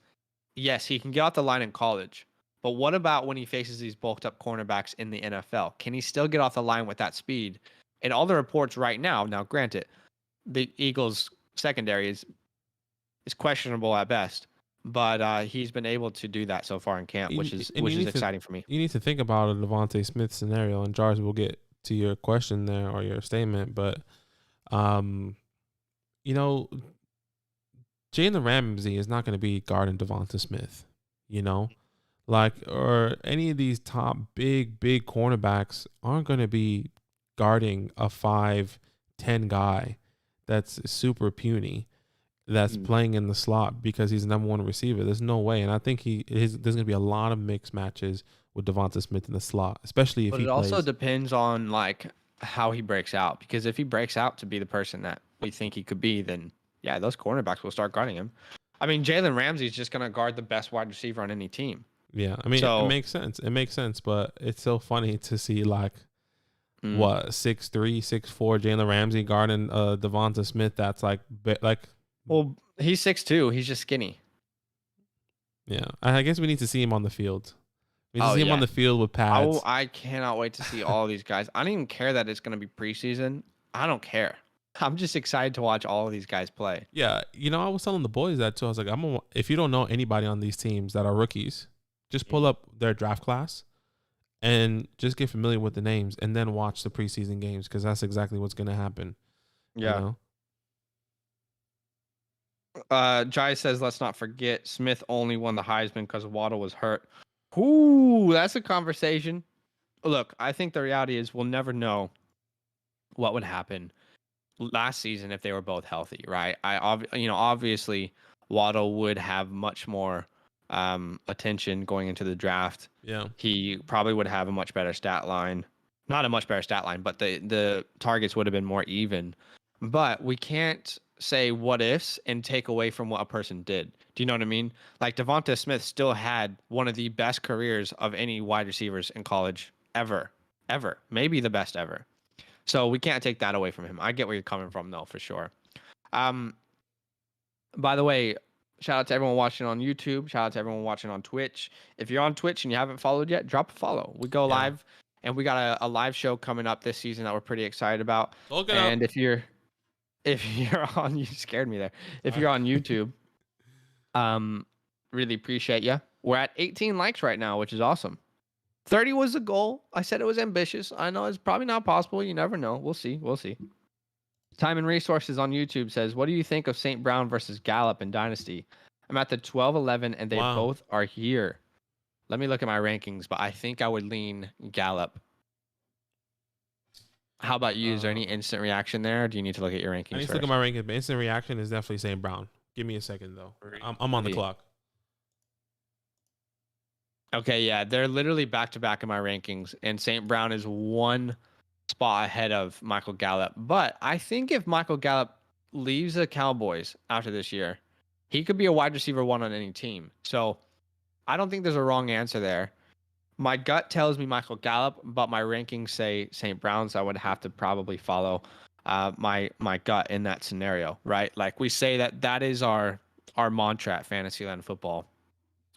yes, he can get off the line in college, but what about when he faces these bulked up cornerbacks in the NFL? Can he still get off the line with that speed? And all the reports right now, granted, the Eagles secondary is questionable at best, but he's been able to do that so far in camp, which is And exciting for me. you need to think about a Devontae Smith scenario, and Jarvis will get to your question there or your statement, but um, you know, Jalen Ramsey is not going to be guarding Devonta Smith, you know, like, or any of these top big cornerbacks aren't going to be guarding a 5'10" guy that's super puny, that's Mm. playing in the slot because he's the number one receiver. There's no way. And I think there's going to be a lot of mixed matches with Devonta Smith in the slot, especially if But he it also plays. depends on like how he breaks out, because if he breaks out to be the person that we think he could be, then yeah, those cornerbacks will start guarding him. I mean, Jalen Ramsey's just gonna guard the best wide receiver on any team. Yeah, I mean, it So, makes sense. It makes sense, but it's so funny to see, like, mm, what, 6'3", 6'4" Jalen Ramsey guarding Devonta Smith. That's like, well, he's 6'2". He's just skinny. yeah. I guess we need to see him on the field. We need to Oh see him on yeah. the field with pads. I cannot wait to see all these guys. I don't even care that it's gonna be preseason. I don't care. I'm just excited to watch all of these guys play. Yeah, I was telling the boys that too. I was like, if you don't know anybody on these teams that are rookies, just pull up their draft class and just get familiar with the names, and then watch the preseason games, because that's exactly what's going to happen. You Yeah. know? Jai says, let's not forget Smith only won the Heisman because Waddle was hurt. Ooh, that's a conversation. Look, I think the reality is we'll never know what would happen last season if they were both healthy, right? Obviously Waddle would have much more attention going into the draft. Yeah. He probably would have a much better stat line. Not a much better stat line, but the targets would have been more even. But we can't say what ifs and take away from what a person did. Do you know what I mean? Like Devonta Smith still had one of the best careers of any wide receivers in college ever. Ever. Maybe the best ever. So we can't take that away from him. I get where you're coming from though, for sure. Um, by the way, shout out to everyone watching on YouTube. Shout out to everyone watching on Twitch. If you're on Twitch and you haven't followed yet, drop a follow. We go Yeah. live, and we got a live show coming up this season that we're pretty excited about. Look it And up. if you're on, you scared me there. If you're on YouTube, really appreciate you. We're at 18 likes right now, which is awesome. 30 was the goal. I said it was ambitious. I know it's probably not possible. You never know. We'll see. We'll see. Time and Resources on YouTube says, what do you think of St. Brown versus Gallup in Dynasty? I'm at the 12-11, and they Wow. both are here. Let me look at my rankings, but I think I would lean Gallup. How about you? Is there any instant reaction there? Or do you need to look at your rankings I need first? to look at my rankings, but instant reaction is definitely St. Brown. Give me a second though. I'm on the clock. Okay, yeah, they're literally back to back in my rankings, and St. Brown is one spot ahead of Michael Gallup. But I think if Michael Gallup leaves the Cowboys after this year, he could be a wide receiver one on any team. So I don't think there's a wrong answer there. My gut tells me Michael Gallup, but my rankings say St. Brown, so I would have to probably follow my gut in that scenario, right? Like we say that is our mantra at Fantasyland Football.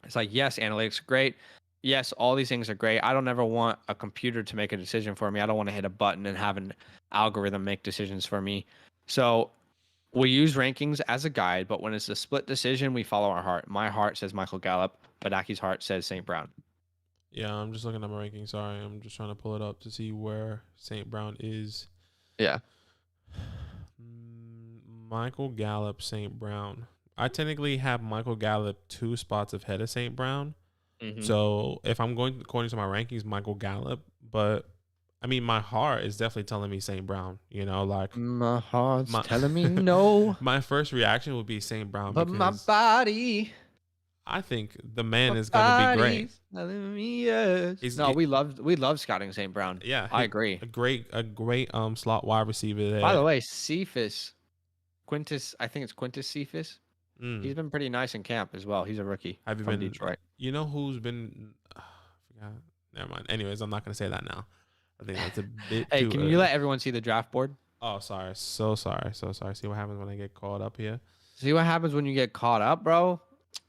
It's like, yes, analytics are great. Yes, all these things are great. I don't ever want a computer to make a decision for me. I don't want to hit a button and have an algorithm make decisions for me. So we use rankings as a guide, but when it's a split decision, we follow our heart. My heart says Michael Gallup, but Aki's heart says St. Brown. Yeah, I'm just looking at my rankings. Sorry, I'm just trying to pull it up to see where St. Brown is. Yeah. Michael Gallup, St. Brown. I technically have Michael Gallup 2 spots ahead of St. Brown. Mm-hmm. So if I'm going according to my rankings, Michael Gallup, but I mean, my heart is definitely telling me St. Brown. You know, like my heart's telling me no. My first reaction would be St. Brown, but my body. I think the man is going to be great. Telling me yes. We love scouting St. Brown. Yeah, I agree. A great slot wide receiver there. By the way, Cephas, Quintus, I think it's Quintus Cephas. He's been pretty nice in camp as well. He's a rookie from Detroit. You know who's been? I forgot. Never mind. Anyways, I'm not going to say that now. I think that's a bit. Hey, can you let everyone see the draft board? Oh, sorry. So sorry. See what happens when I get caught up here. See what happens when you get caught up, bro.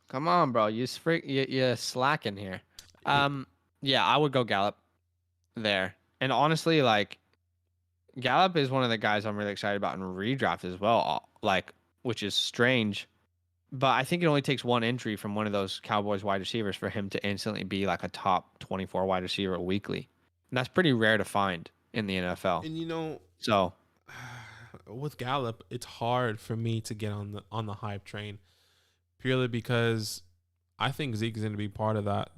Come on, bro. You're slacking here. Yeah, I would go Gallup there. And honestly, like, Gallup is one of the guys I'm really excited about in redraft as well. Like, which is strange. But I think it only takes one injury from one of those Cowboys wide receivers for him to instantly be like a top 24 wide receiver weekly. And that's pretty rare to find in the NFL. And you know, so with Gallup, it's hard for me to get on the hype train, purely because I think Zeke is going to be part of that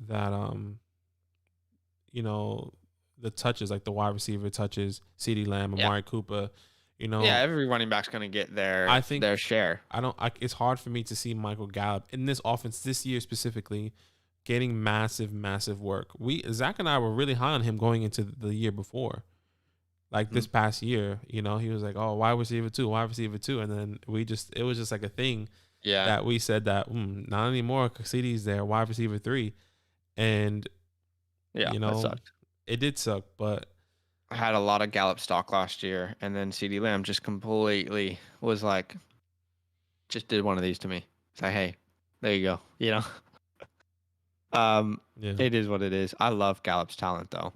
you know, the touches, like the wide receiver touches, CeeDee Lamb, Amari Cooper. You know, every running back's going to get their share. It's hard for me to see Michael Gallup in this offense this year specifically getting massive work. Zach and I were really high on him going into the year before. Like this past year, you know, he was like, "Oh, wide receiver 2, and then it was just like a thing that we said that not anymore because CeeDee's there, wide receiver 3, and you know, that sucked. It did suck, but I had a lot of Gallup stock last year, and then CeeDee Lamb just completely was like, just did one of these to me. It's like, hey, there you go. You know, It is what it is. I love Gallup's talent, though.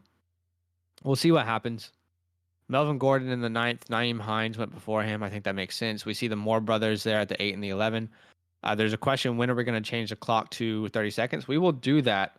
We'll see what happens. Melvin Gordon in the 9th. Nyheim Hines went before him. I think that makes sense. We see the Moore brothers there at the 8 and the 11. There's a question, when are we going to change the clock to 30 seconds? We will do that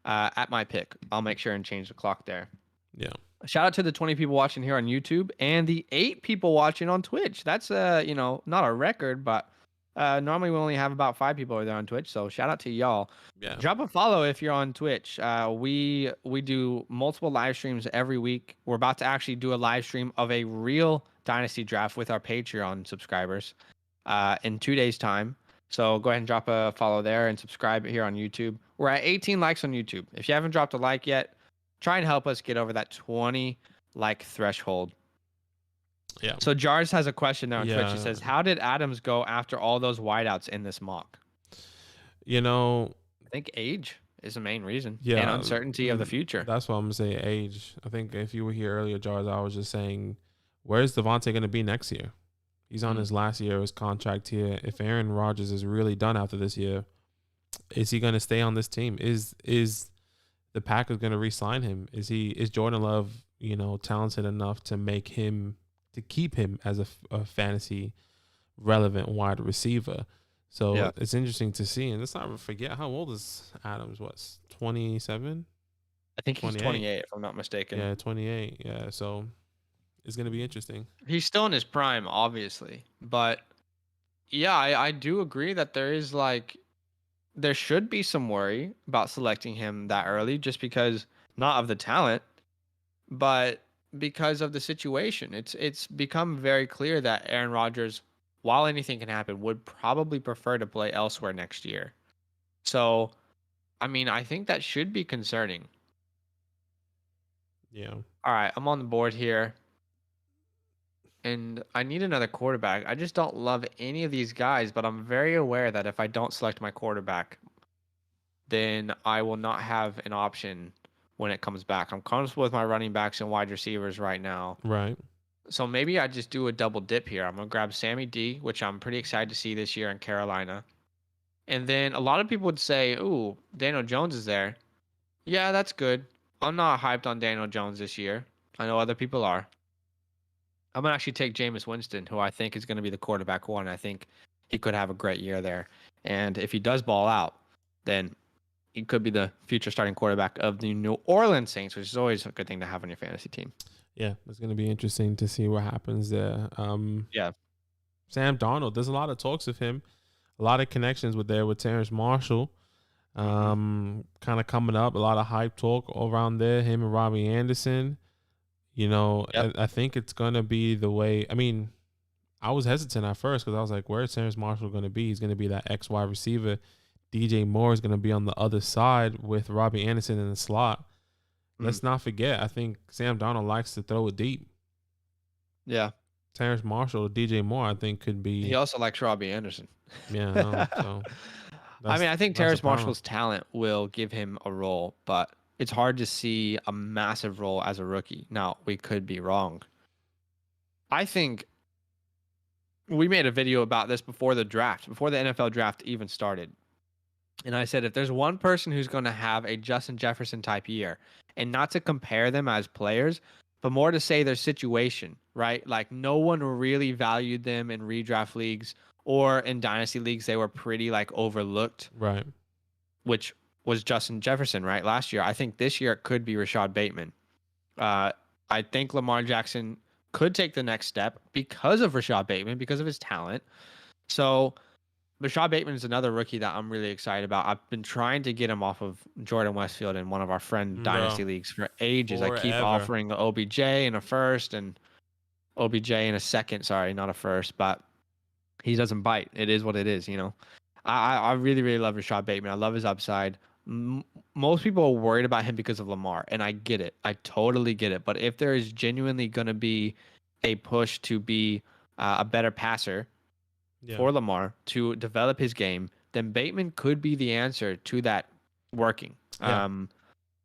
at my pick. I'll make sure and change the clock there. Yeah. Shout out to the 20 people watching here on YouTube and the 8 people watching on Twitch. That's not a record, but normally we only have about 5 people over there on Twitch. So shout out to y'all. Yeah. Drop a follow if you're on Twitch. We do multiple live streams every week. We're about to actually do a live stream of a real Dynasty draft with our Patreon subscribers in 2 days' time. So go ahead and drop a follow there and subscribe here on YouTube. We're at 18 likes on YouTube. If you haven't dropped a like yet, try and help us get over that 20 like threshold. Yeah. So Jars has a question there on Twitch. He says, how did Adams go after all those wideouts in this mock? You know, I think age is the main reason. Yeah. And uncertainty of the future. That's what I'm going to say, age. I think if you were here earlier, Jars, I was just saying, where's Devontae going to be next year? He's on his last year of his contract here. If Aaron Rodgers is really done after this year, is he going to stay on this team? Is the Packers going to re-sign him? Is Jordan Love, talented enough to keep him as a fantasy relevant wide receiver? So it's interesting to see. And let's not forget, how old is Adams? What, 27? I think he's 28, if I'm not mistaken. Yeah, 28. Yeah, so it's going to be interesting. He's still in his prime, obviously. But, yeah, I do agree that there is, there should be some worry about selecting him that early, just because not of the talent, but because of the situation. It's become very clear that Aaron Rodgers, while anything can happen, would probably prefer to play elsewhere next year. So, I mean, I think that should be concerning. Yeah. All right, I'm on the board here, and I need another quarterback. I just don't love any of these guys, but I'm very aware that if I don't select my quarterback, then I will not have an option when it comes back. I'm comfortable with my running backs and wide receivers right now. Right. So maybe I just do a double dip here. I'm going to grab Sammy D, which I'm pretty excited to see this year in Carolina. And then a lot of people would say, ooh, Daniel Jones is there. Yeah, that's good. I'm not hyped on Daniel Jones this year. I know other people are. I'm going to actually take Jameis Winston, who I think is going to be the quarterback one. I think he could have a great year there. And if he does ball out, then he could be the future starting quarterback of the New Orleans Saints, which is always a good thing to have on your fantasy team. Yeah, it's going to be interesting to see what happens there. Yeah. Sam Darnold, there's a lot of talks of him, a lot of connections with Terrace Marshall. Kind of coming up, a lot of hype talk all around there. Him and Robbie Anderson. You know, Yep. I think it's gonna be the way. I mean, I was hesitant at first because I was like, "Where's Terrace Marshall going to be? He's going to be that X wide receiver. DJ Moore is going to be on the other side with Robbie Anderson in the slot." Let's not forget, I think Sam Darnold likes to throw it deep. Yeah. Terrace Marshall or DJ Moore, I think, could be. He also likes Robbie Anderson. Yeah, I know, so I mean, I think that's a Terrace problem. Marshall's talent will give him a role, but it's hard to see a massive role as a rookie. Now, we could be wrong. I think we made a video about this before the draft, before the NFL draft even started. And I said, if there's one person who's going to have a Justin Jefferson type year, and not to compare them as players, but more to say their situation, right? Like no one really valued them in redraft leagues or in dynasty leagues. They were pretty like overlooked, Right. which was Justin Jefferson, right? Last year. I think this year it could be Rashad Bateman. I think Lamar Jackson could take the next step because of Rashad Bateman, because of his talent. So Rashad Bateman is another rookie that I'm really excited about. I've been trying to get him off of Jordan Westfield in one of our friend dynasty leagues for ages. I keep offering OBJ in a first and OBJ in a second. Sorry, not a first, but he doesn't bite. It is what it is, you know. I really, really love Rashad Bateman. I love his upside. Most people are worried about him because of Lamar, and I get it. I totally get it. But if there is genuinely going to be a push to be a better passer, for Lamar to develop his game, then Bateman could be the answer to that working. Yeah.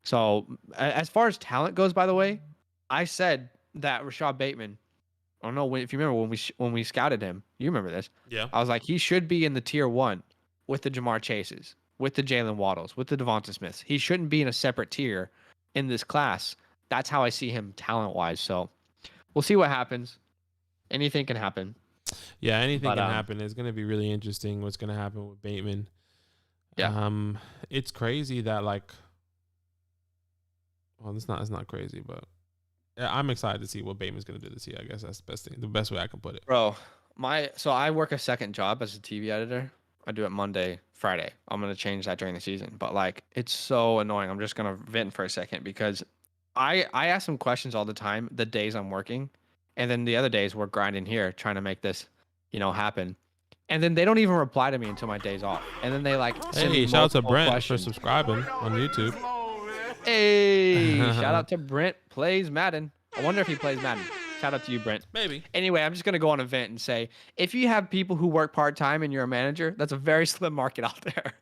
So as far as talent goes, by the way, I said that Rashad Bateman, I don't know if you remember when we scouted him, you remember this. Yeah. I was like, he should be in the tier 1 with the Jamar Chases, with the Jalen Waddles, with the Devonta Smiths. He shouldn't be in a separate tier in this class. That's how I see him talent-wise. So we'll see what happens. Anything can happen. Yeah, anything can happen. It's going to be really interesting what's going to happen with Bateman. Yeah. It's crazy that it's not crazy, but yeah, I'm excited to see what Bateman's going to do this year. I guess that's the best way I can put it. Bro, so I work a second job as a TV editor. I do it Monday, Friday. I'm going to change that during the season, but like it's so annoying. I'm just going to vent for a second because I ask them questions all the time the days I'm working. And then the other days we're grinding here trying to make this, happen. And then they don't even reply to me until my days off. And then they send me shout out to Brent questions. for subscribing on YouTube. Hey, shout out to Brent plays Madden. I wonder if he plays Madden. Shout out to you, Brent. Maybe. Anyway, I'm just going to go on a vent and say, if you have people who work part-time and you're a manager, that's a very slim market out there.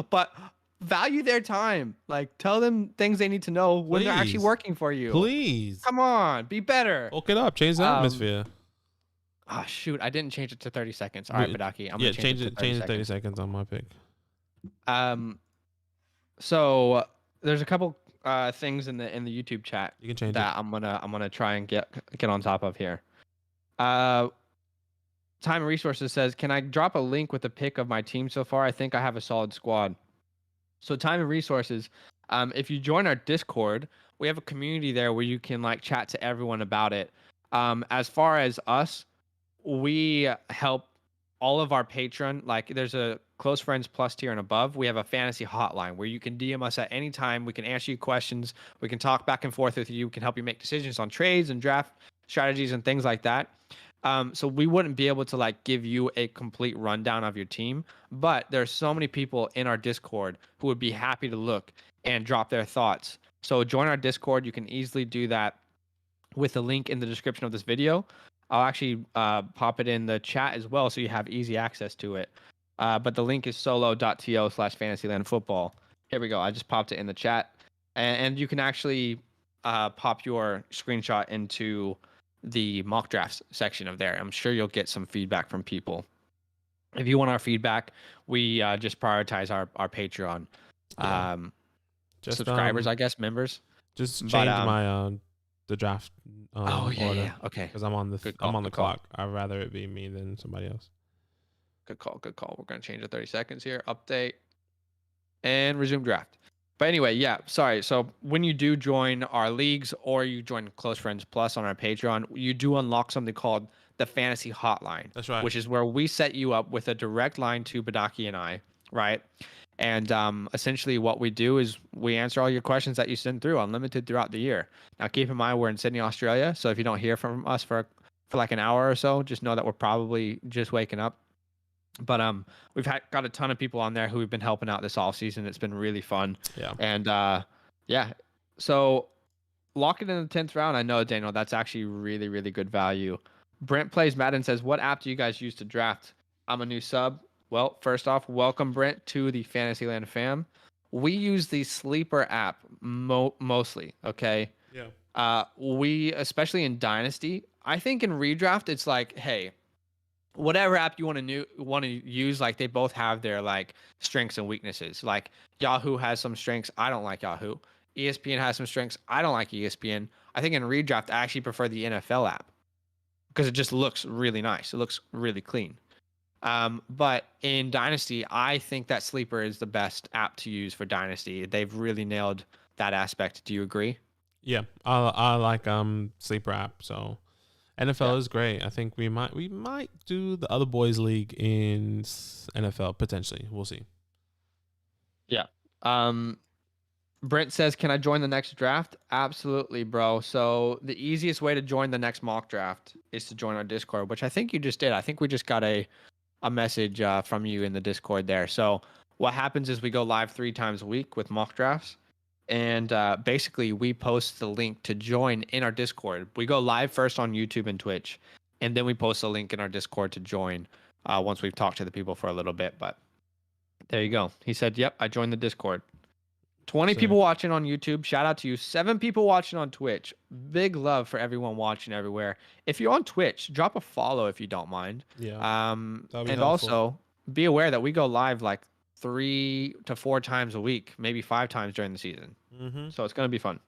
But value their time. Like, tell them things they need to know when they're actually working for you. Please. Come on, be better. Look it up. Change the atmosphere. Ah, shoot. I didn't change it to 30 seconds. All right, Badaki. I'm going to change it to 30 seconds on my pick. So there's a couple things in the YouTube chat you can change that it. I'm gonna try and get on top of here. Time and Resources says, can I drop a link with a pick of my team so far? I think I have a solid squad. So Time and Resources, if you join our Discord, we have a community there where you can chat to everyone about it. As far as us, we help all of our Patreon, like there's a close friends plus tier and above. We have a fantasy hotline where you can DM us at any time. We can answer you questions. We can talk back and forth with you. We can help you make decisions on trades and draft strategies and things like that. So we wouldn't be able to like give you a complete rundown of your team, but there's so many people in our Discord who would be happy to look and drop their thoughts. So join our Discord. You can easily do that with the link in the description of this video. I'll actually pop it in the chat as well so you have easy access to it. But the link is solo.to/fantasylandfootball. Here we go. I just popped it in the chat. And you can actually pop your screenshot into the mock drafts section of there. I'm sure you'll get some feedback from people. If you want our feedback, we just prioritize our Patreon subscribers, I guess, members. Just change my the draft order. Okay. Because I'm on the clock. I'd rather it be me than somebody else. Good call. We're gonna change it 30 seconds here. Update and resume draft. But anyway, yeah, sorry. So when you do join our leagues or you join Close Friends Plus on our Patreon, you do unlock something called the Fantasy Hotline. That's right. Which is where we set you up with a direct line to Badaki and I, right? And essentially what we do is we answer all your questions that you send through unlimited throughout the year. Now, keep in mind, we're in Sydney, Australia. So if you don't hear from us for like an hour or so, just know that we're probably just waking up. But we've got a ton of people on there who we've been helping out this off season. It's been really fun. Yeah. And yeah, so lock it in the 10th round. I know, Daniel, that's actually really, really good value. Brent Plays Madden says, what app do you guys use to draft? I'm a new sub. Well, first off, welcome, Brent, to the Fantasyland fam. We use the Sleeper app mostly, okay? Yeah. We, especially in Dynasty, I think in redraft, it's like, hey, whatever app you want to use, like they both have their like strengths and weaknesses. Like Yahoo has some strengths. I don't like Yahoo. ESPN has some strengths. I don't like ESPN. I think in redraft, I actually prefer the NFL app because it just looks really nice. It looks really clean. But in Dynasty, I think that Sleeper is the best app to use for Dynasty. They've really nailed that aspect. Do you agree? Yeah, I like Sleeper app. So NFL is great. I think we might do the other boys league in NFL potentially. We'll see. Yeah. Brent says, "Can I join the next draft?" Absolutely, bro. So the easiest way to join the next mock draft is to join our Discord, which I think you just did. I think we just got a message from you in the Discord there. So what happens is we go live 3 times a week with mock drafts. And basically, we post the link to join in our Discord. We go live first on YouTube and Twitch, and then we post a link in our Discord to join once we've talked to the people for a little bit. But there you go. He said, yep, I joined the Discord. 20 people watching on YouTube. Shout out to you. 7 people watching on Twitch. Big love for everyone watching everywhere. If you're on Twitch, drop a follow if you don't mind. Yeah. And helpful. Also, be aware that we go live like 3 to 4 times a week, maybe 5 times during the season. Mm-hmm. So it's going to be fun.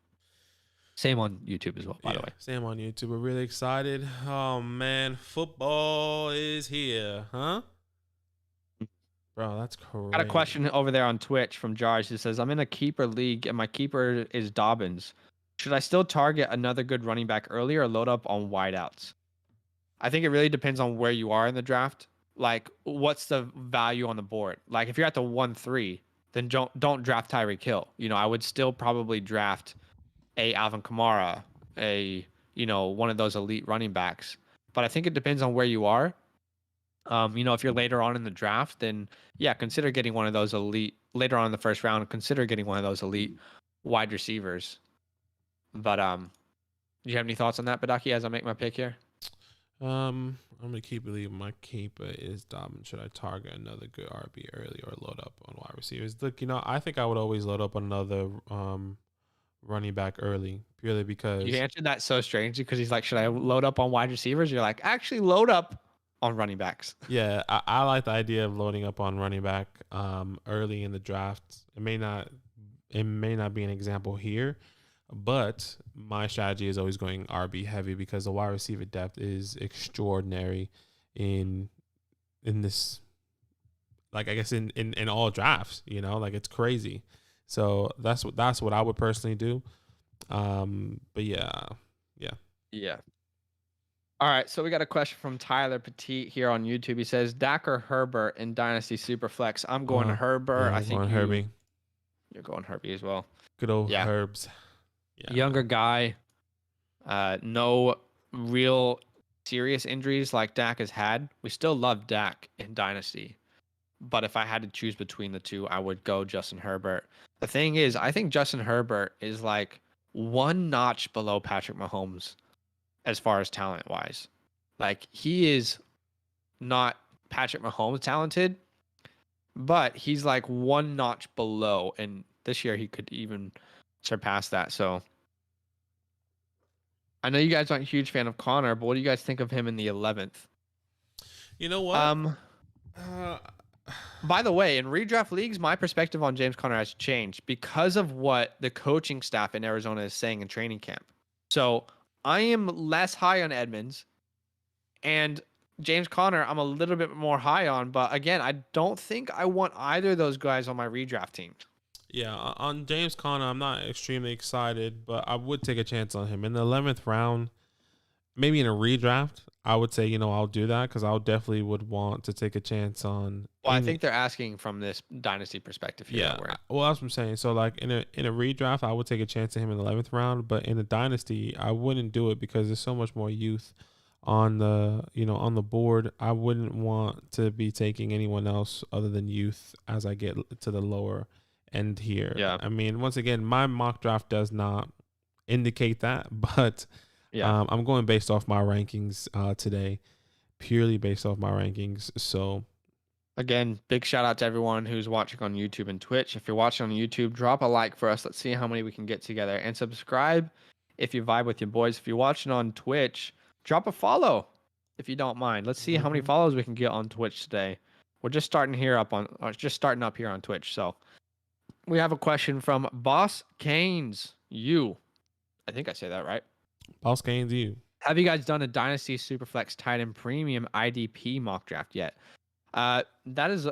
Same on YouTube as well, by the way. Same on YouTube. We're really excited. Oh, man. Football is here, huh? Bro, that's crazy. Got a question over there on Twitch from Jars. He says, I'm in a keeper league, and my keeper is Dobbins. Should I still target another good running back early or load up on wideouts? I think it really depends on where you are in the draft. Like, what's the value on the board? Like, if you're at the 1-3, then don't draft Tyreek Hill. You know, I would still probably draft a Alvin Kamara, one of those elite running backs. But I think it depends on where you are. If you're later on in the draft, then yeah, consider getting one of those elite later on in the first round. Consider getting one of those elite wide receivers. But do you have any thoughts on that, Badaki, as I make my pick here? I'm gonna keep believing my keeper is Dobbins. Should I target another good RB early or load up on wide receivers? Look, I think I would always load up on another running back early, purely because you answered that so strangely because he's like, should I load up on wide receivers? You're like, actually load up on running backs. Yeah, I like the idea of loading up on running back early in the draft. It may not be an example here, but my strategy is always going RB heavy because the wide receiver depth is extraordinary in this, like, I guess in all drafts, like it's crazy. So that's what I would personally do. But yeah. All right, so we got a question from Tyler Petit here on YouTube. He says, Dak or Herbert in Dynasty Superflex? I'm going Herbert. Yeah, I I'm think going Herbie. you're going Herbie as well. Good old Yeah. Herbs. Yeah, Younger guy. No real serious injuries like Dak has had. We still love Dak in Dynasty. But if I had to choose between the two, I would go Justin Herbert. The thing is, I think Justin Herbert is like one notch below Patrick Mahomes as far as talent wise. Like he is not Patrick Mahomes talented, but he's like one notch below. And this year he could even surpass that. So I know you guys aren't a huge fan of Connor, but what do you guys think of him in the 11th? you know what? Uh, By the way, in redraft leagues, my perspective on James Conner has changed because of what the coaching staff in Arizona is saying in training camp. So I am less high on Edmonds, and James Conner I'm a little bit more high on. But again, I don't think I want either of those guys on my redraft team. yeah, on James Conner, I'm not extremely excited, but I would take a chance on him in the 11th round. Maybe in a redraft, I would say, I'll do that because I definitely would want to take a chance on. Well, I think they're asking from this dynasty perspective here. Yeah, well, that's what I'm saying. So, like in a redraft, I would take a chance on him in the 11th round, but in a dynasty, I wouldn't do it because there's so much more youth on the on the board. I wouldn't want to be taking anyone else other than youth as I get to the lower end here. Yeah. I mean, once again, my mock draft does not indicate that, but. Yeah. I'm going based off my rankings today, purely based off my rankings. So, again, big shout out to everyone who's watching on YouTube and Twitch. If you're watching on YouTube, drop a like for us. Let's see how many we can get together. And subscribe if you vibe with your boys. If you're watching on Twitch, drop a follow if you don't mind. Let's see how many follows we can get on Twitch today. We're just starting up here on Twitch. So we have a question from Boss Canes. I think I say that right. Boss Gains, you. Have you guys done a Dynasty Superflex tight end premium IDP mock draft yet? That is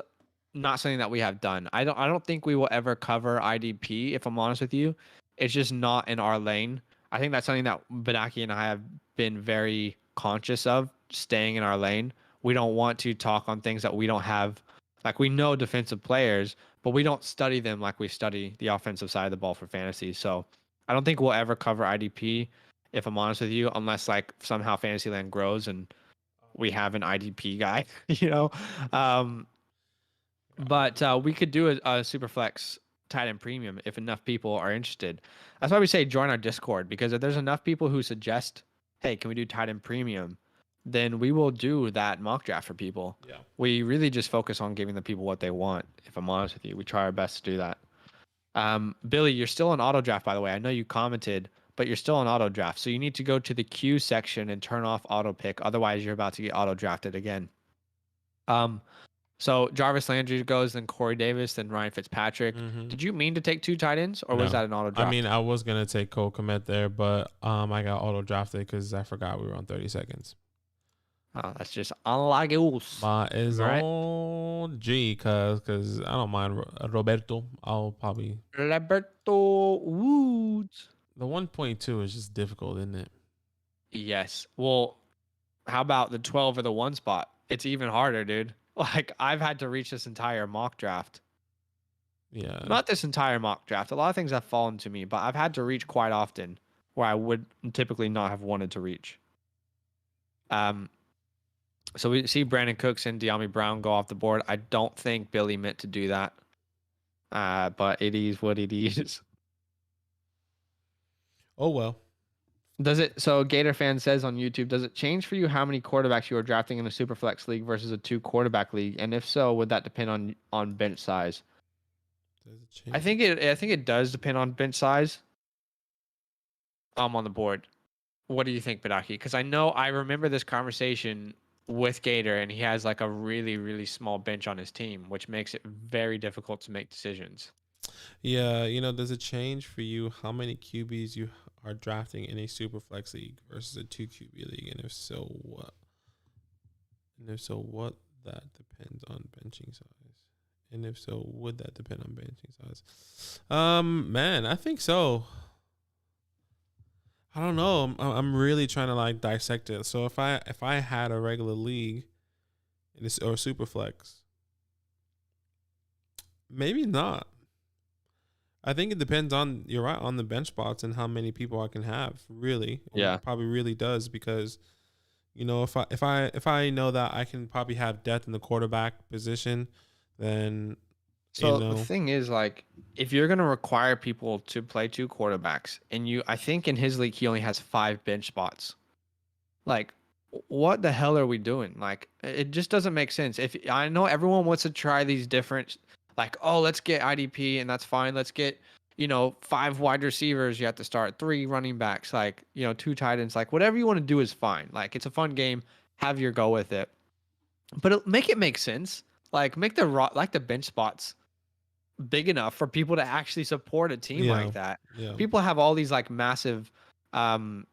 not something that we have done. I don't think we will ever cover IDP, if I'm honest with you. It's just not in our lane. I think that's something that Benaki and I have been very conscious of, staying in our lane. We don't want to talk on things that we don't have. Like, we know defensive players, but we don't study them like we study the offensive side of the ball for fantasy. So I don't think we'll ever cover IDP, if I'm honest with you, unless like somehow Fantasyland grows and we have an IDP guy, But we could do a Superflex tight end premium if enough people are interested. That's why we say join our Discord, because if there's enough people who suggest, hey, can we do tight end premium, then we will do that mock draft for people. Yeah. We really just focus on giving the people what they want, if I'm honest with you. We try our best to do that. Billy, you're still on auto draft, by the way. I know you commented, but you're still on auto draft. So you need to go to the queue section and turn off auto pick. Otherwise, you're about to get auto drafted again. So Jarvis Landry goes, then Corey Davis, then Ryan Fitzpatrick. Mm-hmm. Did you mean to take 2 tight ends, or was that an auto draft? I mean, I was going to take Cole Kmet there, but I got auto drafted because I forgot we were on 30 seconds. Oh, that's just unlike us. But it's on G, because I don't mind Roberto. I'll probably... Roberto Woods. The 1.2 is just difficult, isn't it? Yes. Well, how about the 12 or the 1 spot? It's even harder, dude. Like, I've had to reach this entire mock draft. Yeah. Not this entire mock draft. A lot of things have fallen to me, but I've had to reach quite often where I would typically not have wanted to reach. So we see Brandon Cooks and De'Ami Brown go off the board. I don't think Billy meant to do that. But it is what it is. Oh, well. So Gator fan says on YouTube, does it change for you how many quarterbacks you are drafting in a Superflex league versus a 2 quarterback league? And if so, would that depend on bench size? Does it change? I think it does depend on bench size. On the board. What do you think, Badaki? Because I remember this conversation with Gator, and he has like a really, really small bench on his team, which makes it very difficult to make decisions. Yeah, does it change for you how many QBs you are drafting in a Superflex league versus a 2 QB league? And if so, what? That depends on benching size. And if so, would that depend on benching size? Man, I think so. I don't know. I'm really trying to like dissect it. So if I had a regular league in this or super flex, maybe not. I think it depends on you're right on the bench spots and how many people I can have. Really, Yeah. it probably really does because if I know that I can probably have depth in the quarterback position, then So the thing is, like, if you're gonna require people to play two quarterbacks, and I think in his league he only has 5 bench spots. Like, what the hell are we doing? Like, it just doesn't make sense. If I know everyone wants to try these different, like, oh, let's get IDP and that's fine. Let's get, 5 wide receivers. You have to start 3 running backs, like, 2 tight ends. Like, whatever you want to do is fine. Like, it's a fun game. Have your go with it, but make it make sense. Like, make the bench spots big enough for people to actually support a team yeah, like that. yeah, People have all these like um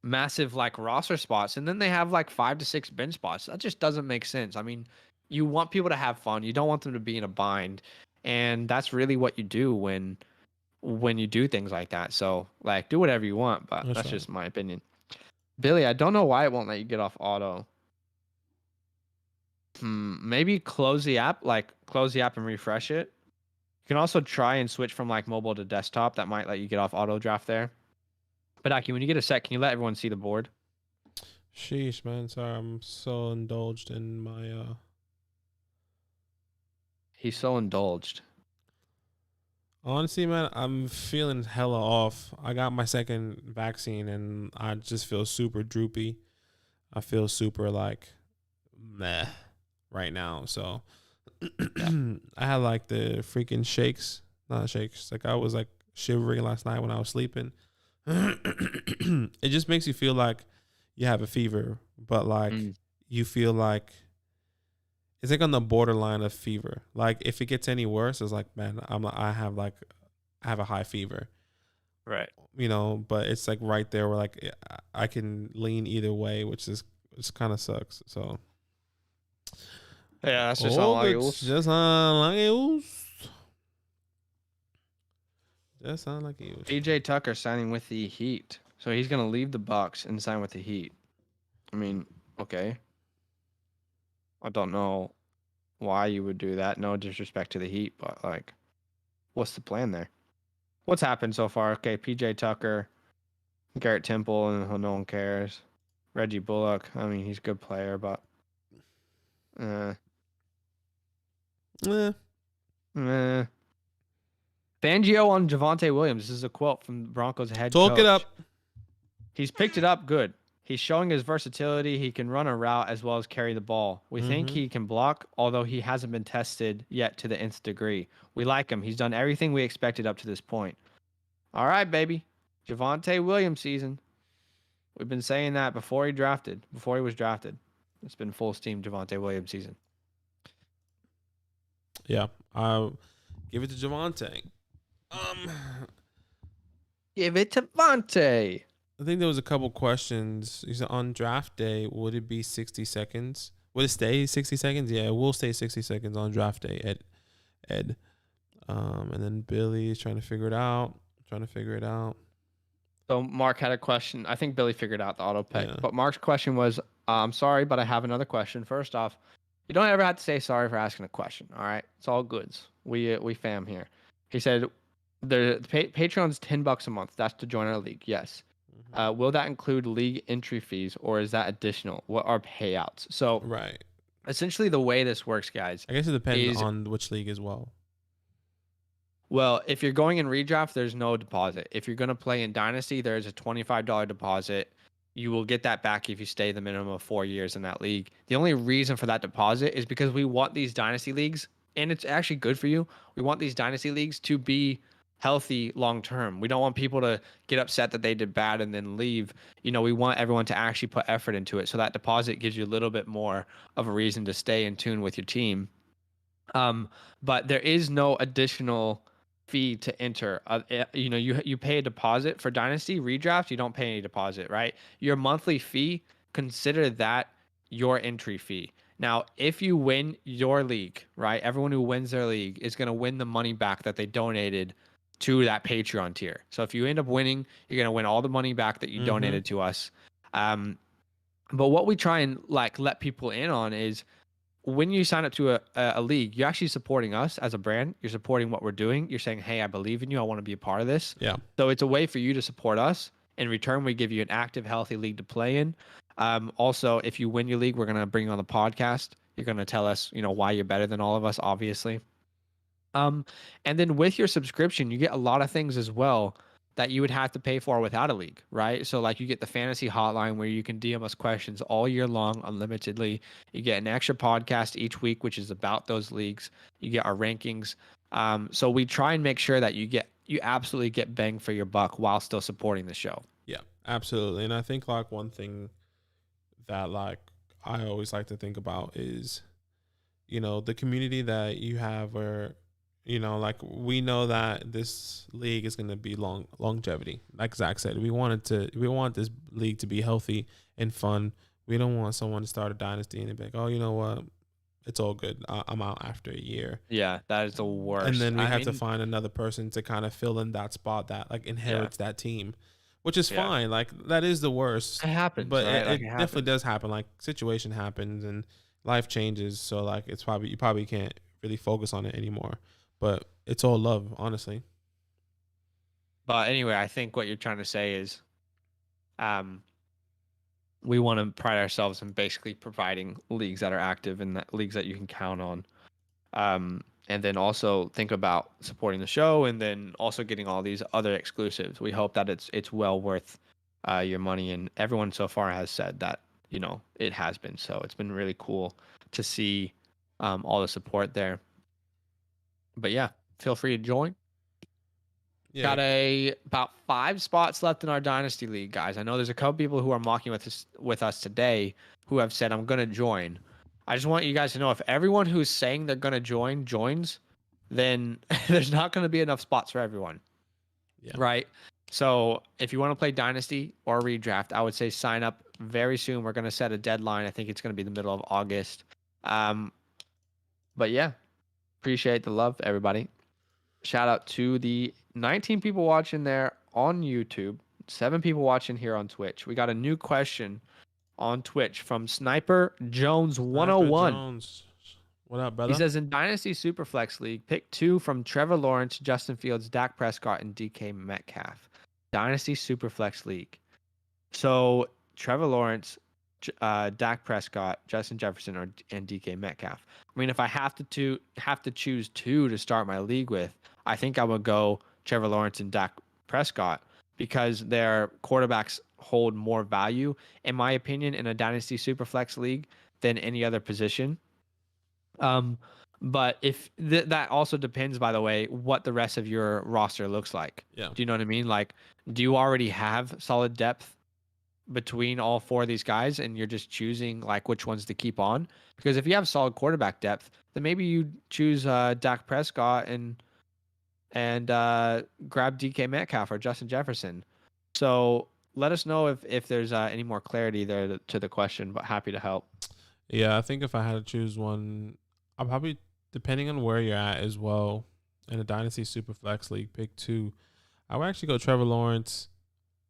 massive like roster spots, and then they have like 5 to 6 bench spots. That just doesn't make sense. I mean, you want people to have fun. You don't want them to be in a bind, and that's really what you do when you do things like that. So like, do whatever you want, but that's that's right. just my opinion. Billy, I don't know why it won't let you get off auto. Maybe close the app, and refresh it. You can also try and switch from like mobile to desktop. That might let you get off auto draft there. But Aki, when you get a sec, can you let everyone see the board? Sheesh, man. Sorry, I'm so indulged in my He's so indulged. Honestly, man, I'm feeling hella off. I got my second vaccine and I just feel super droopy. I feel super like meh right now. So I had like the freaking shakes, not shakes. Like I was like shivering last night when I was sleeping. It just makes you feel like you have a fever, but like you feel like it's like on the borderline of fever. Like if it gets any worse, it's like, man, I have a high fever. Right. But it's like right there where like I can lean either way, which kind of sucks. So Yeah, that's just not like it. Just like it. Just sound like it. PJ Tucker signing with the Heat, so he's gonna leave the Bucks and sign with the Heat. I mean, okay. I don't know why you would do that. No disrespect to the Heat, but like, what's the plan there? What's happened so far? Okay, PJ Tucker, Garrett Temple, and no one cares. Reggie Bullock. I mean, he's a good player, but Eh. Fangio on Javonte Williams. This is a quote from the Broncos head coach. Talk it up. He's picked it up good. He's showing his versatility. He can run a route as well as carry the ball. We think he can block, although he hasn't been tested yet to the nth degree. We like him. He's done everything we expected up to this point. All right, baby. Javonte Williams season. We've been saying that before he was drafted. It's been full steam Javonte Williams season. Yeah. I'll give it to Javonte. Give it to Vontae. I think there was a couple questions. He said on draft day, would it be 60 seconds? Would it stay 60 seconds? Yeah, it will stay 60 seconds on draft day, Ed. And then Billy is trying to figure it out. So Mark had a question. I think Billy figured out the auto pick. Yeah. But Mark's question was, I'm sorry, but I have another question. First off, you don't ever have to say sorry for asking a question. All right, it's all goods. We fam here. He said, the Patreon's $10 a month. That's to join our league. Yes. Will that include league entry fees, or is that additional? What are payouts? So right. Essentially, the way this works, guys. I guess it depends on which league as well. Well, if you're going in redraft, there's no deposit. If you're going to play in Dynasty, there's a $25 deposit. You will get that back if you stay the minimum of 4 years in that league. The only reason for that deposit is because we want these Dynasty leagues, and it's actually good for you. We want these Dynasty leagues to be healthy long term. We don't want people to get upset that they did bad and then leave. We want everyone to actually put effort into it. So that deposit gives you a little bit more of a reason to stay in tune with your team. But there is no additional fee to enter. You pay a deposit for Dynasty redraft. You don't pay any deposit, right? Your monthly fee, consider that your entry fee. Now, if you win your league, right, everyone who wins their league is going to win the money back that they donated to that Patreon tier. So if you end up winning, you're going to win all the money back that you donated to us. But what we try and like let people in on is when you sign up to a league, you're actually supporting us as a brand. You're supporting what we're doing. You're saying, hey, I believe in you. I want to be a part of this. Yeah. So it's a way for you to support us. In return, we give you an active, healthy league to play in. Also, if you win your league, we're going to bring you on the podcast. You're going to tell us, why you're better than all of us, obviously. And then with your subscription, you get a lot of things as well that you would have to pay for without a league, right? So like you get the fantasy hotline where you can DM us questions all year long, unlimitedly. You get an extra podcast each week, which is about those leagues. You get our rankings. So we try and make sure that you absolutely get bang for your buck while still supporting the show. Yeah, absolutely. And I think like one thing that like I always like to think about is, the community that you have where, like we know that this league is going to be longevity. Like Zach said, we want this league to be healthy and fun. We don't want someone to start a dynasty and be like, oh, you know what? It's all good. I'm out after a year. Yeah, that is the worst. And then we have to find another person to kind of fill in that spot that like inherits that team, which is fine. Like that is the worst. It happens, but right? it definitely does happen. Like situation happens and life changes. So like you probably can't really focus on it anymore. But it's all love, honestly. But anyway, I think what you're trying to say is, we want to pride ourselves in basically providing leagues that are active and leagues that you can count on. And then also think about supporting the show and then also getting all these other exclusives. We hope that it's well worth your money. And everyone so far has said that, it has been. So it's been really cool to see all the support there. But yeah, feel free to join. Yeah. Got about 5 spots left in our Dynasty League, guys. I know there's a couple people who are mocking with us today who have said, I'm going to join. I just want you guys to know if everyone who's saying they're going to join joins, then there's not going to be enough spots for everyone. Yeah. Right? So if you want to play Dynasty or Redraft, I would say sign up very soon. We're going to set a deadline. I think it's going to be the middle of August. But yeah. Appreciate the love, everybody. Shout out to the 19 people watching there on YouTube, 7 people watching here on Twitch. We got a new question on Twitch from Sniper Jones 101. Jones. What up, brother? He says, in Dynasty Superflex League, pick 2 from Trevor Lawrence, Justin Fields, Dak Prescott, and DK Metcalf. Dynasty Superflex League. So Trevor Lawrence, Dak Prescott, Justin Jefferson, and DK Metcalf. I mean, if I have to choose 2 to start my league with, I think I would go Trevor Lawrence and Dak Prescott because their quarterbacks hold more value, in my opinion, in a Dynasty Superflex league than any other position. But if that also depends, by the way, what the rest of your roster looks like. Yeah. Do you know what I mean? Like, do you already have solid depth between all 4 of these guys and you're just choosing like which ones to keep on? Because if you have solid quarterback depth, then maybe you choose Dak Prescott and grab DK Metcalf or Justin Jefferson. So let us know if there's any more clarity there to the question, but happy to help. Yeah, I think if I had to choose one, I'll probably, depending on where you're at as well, in a Dynasty Superflex League, pick 2. I would actually go Trevor Lawrence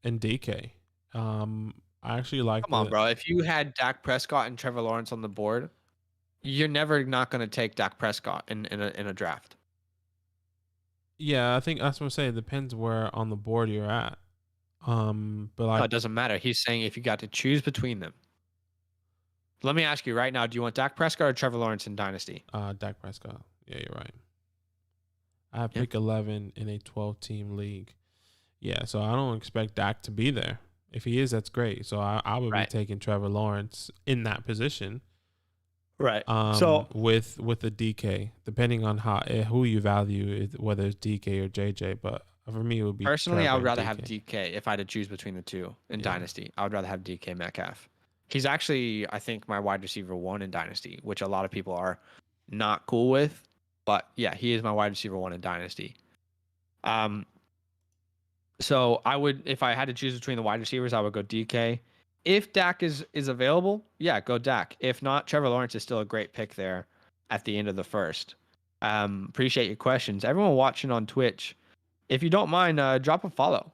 and DK. I actually like. Come on, bro. If you had Dak Prescott and Trevor Lawrence on the board, you're never not going to take Dak Prescott in a draft. Yeah, I think that's what I'm saying. It depends where on the board you're at. But like, no, it doesn't matter. He's saying if you got to choose between them. Let me ask you right now: do you want Dak Prescott or Trevor Lawrence in Dynasty? Dak Prescott. Yeah, you're right. I have pick 11 in a 12-team league. Yeah, so I don't expect Dak to be there. If he is, that's great. So I would be taking Trevor Lawrence in that position. Right. So with the DK, depending on who you value, whether it's DK or JJ, but for me it would be personally, Trevor I would rather DK. Have DK if I had to choose between the 2 in Dynasty. I would rather have DK Metcalf. He's actually, I think, my wide receiver 1 in Dynasty, which a lot of people are not cool with. But yeah, he is my wide receiver 1 in Dynasty. So I would, if I had to choose between the wide receivers, I would go DK. If Dak is available, yeah, go Dak. If not, Trevor Lawrence is still a great pick there at the end of the first. Appreciate your questions. Everyone watching on Twitch, If you don't mind, drop a follow.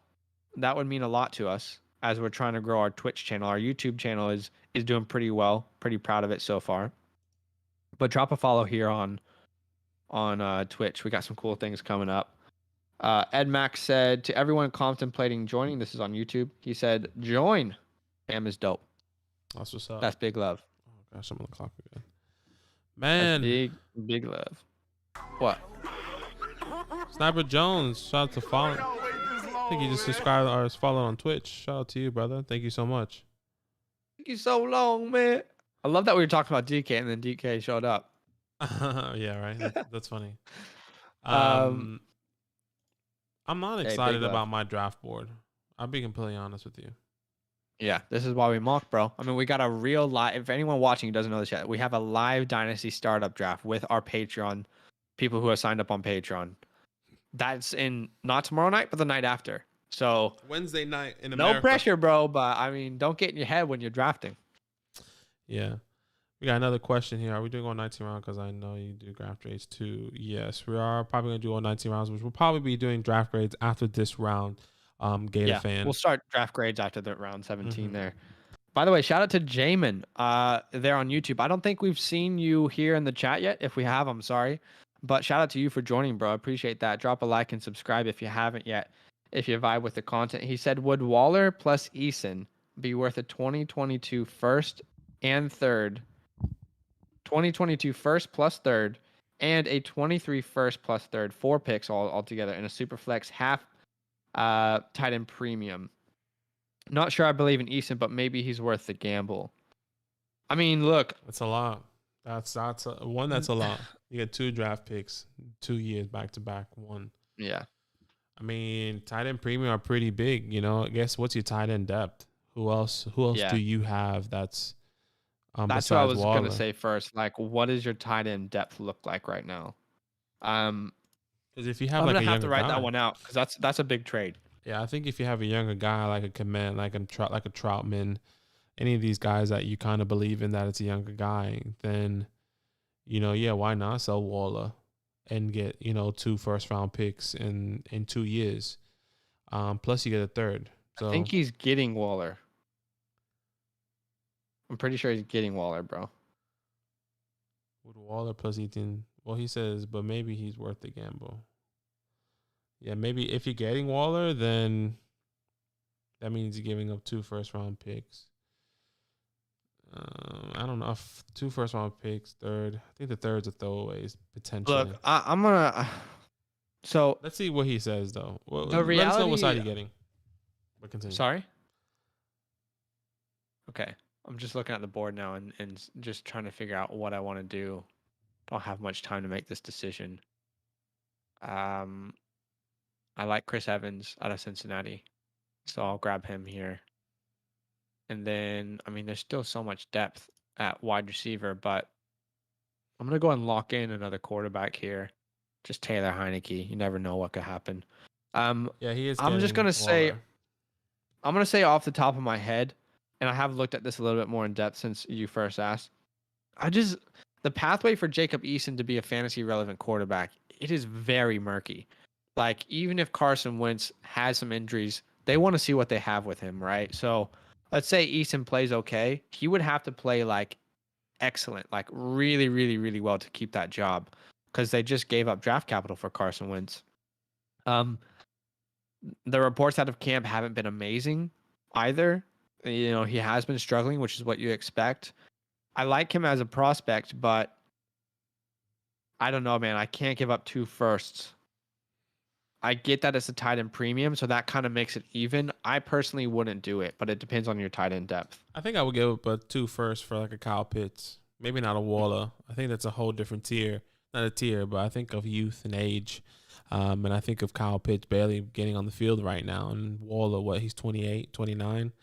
That would mean a lot to us as we're trying to grow our Twitch channel. Our YouTube channel is doing pretty well. Pretty proud of it so far. But drop a follow here on Twitch. We got some cool things coming up. Ed Max said to everyone contemplating joining, this is on YouTube. He said, "Join. Fam is dope." That's what's up. That's big love. Oh gosh, I'm on the clock again. Man, that's big love. What? Sniper Jones, shout out to follow. I think you just subscribed or followed on Twitch. Shout out to you, brother. Thank you so much. Thank you so long, man. I love that we were talking about DK and then DK showed up. Yeah, right. That's funny. I'm not excited about my draft board. I'll be completely honest with you. Yeah, this is why we mock, bro. I mean, we got a real live. If anyone watching doesn't know this yet, we have a live Dynasty startup draft with our Patreon people who are signed up on Patreon. That's in not tomorrow night, but the night after. So Wednesday night in America. No pressure, bro. But I mean, don't get in your head when you're drafting. Yeah. We got another question here. Are we doing all 19 rounds? Because I know you do draft grades too. Yes, we are probably going to do all 19 rounds, which we'll probably be doing draft grades after this round. Gator fan. We'll start draft grades after the round 17 there. By the way, shout out to Jamin there on YouTube. I don't think we've seen you here in the chat yet. If we have, I'm sorry. But shout out to you for joining, bro. I appreciate that. Drop a like and subscribe if you haven't yet, if you vibe with the content. He said, would Waller plus Eason be worth a 2022 first and third? 2022 first plus third and a 23 first plus third, 4 picks all together in a SuperFlex half tight end premium. Not sure I believe in Eason, but maybe he's worth the gamble. I mean, look, that's a lot. That's a lot. You get 2 draft picks, 2 years back to back. 1. Yeah. I mean, tight end premium are pretty big. You know, I guess what's your tight end depth? Who else do you have that's what I was going to say first. Like, what does your tight end depth look like right now? Because if you have I'm like gonna a have to write guy, that one out because that's a big trade. Yeah, I think if you have a younger guy like a Command, like a Troutman, any of these guys that you kind of believe in that it's a younger guy, then why not sell Waller and get 2 first round picks in 2 years, plus you get a third. So I think he's getting Waller. I'm pretty sure he's getting Waller, bro. With Waller plus Ethan, well, he says, but maybe he's worth the gamble. Yeah, maybe if you're getting Waller, then that means you're giving up 2 first round picks. I don't know if 2 first round picks, third. I think the third's a throwaway potentially. Look, I'm gonna. So let's see what he says though. Well, the reality, let us know what side you're getting. But continue. Sorry. Okay, I'm just looking at the board now and just trying to figure out what I want to do. Don't have much time to make this decision. I like Chris Evans out of Cincinnati, so I'll grab him here. And then, I mean, there's still so much depth at wide receiver, but I'm going to go and lock in another quarterback here. Just Taylor Heineke. You never know what could happen. Yeah, he is. I'm just going to say, I'm going to say off the top of my head, and I have looked at this a little bit more in depth since you first asked. The pathway for Jacob Eason to be a fantasy relevant quarterback, it is very murky. Like, even if Carson Wentz has some injuries, they want to see what they have with him, right? So let's say Eason plays okay. He would have to play like excellent, like really, really, really well to keep that job because they just gave up draft capital for Carson Wentz. The reports out of camp haven't been amazing either. He has been struggling, which is what you expect. I like him as a prospect, but I don't know, man. I can't give up 2 firsts. I get that it's a tight end premium, so that kind of makes it even. I personally wouldn't do it, but it depends on your tight end depth. I think I would give up 2 firsts for like a Kyle Pitts. Maybe not a Waller. I think that's a whole different tier. Not a tier, but I think of youth and age. And I think of Kyle Pitts barely getting on the field right now. And Waller, he's 28, 29.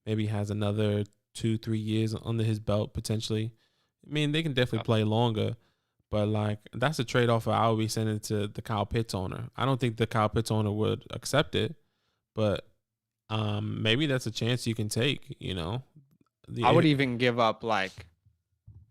Maybe has another 2-3 years under his belt potentially. I mean, they can definitely play longer. But, like, that's a trade-off I would be sending to the Kyle Pitts owner. I don't think the Kyle Pitts owner would accept it, but maybe that's a chance you can take, I would even give up, like,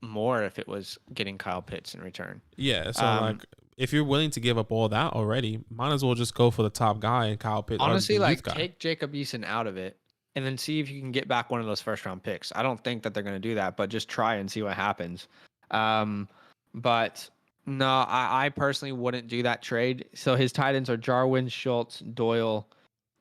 more if it was getting Kyle Pitts in return. Yeah, so, if you're willing to give up all that already, might as well just go for the top guy and Kyle Pitts or Honestly, the youth like guy. take Jacob Eason out of it and then see if you can get back one of those first round picks. I don't think that they're going to do that, but just try and see what happens. But no, I personally wouldn't do that trade. So his tight ends are Jarwin, Schultz, Doyle.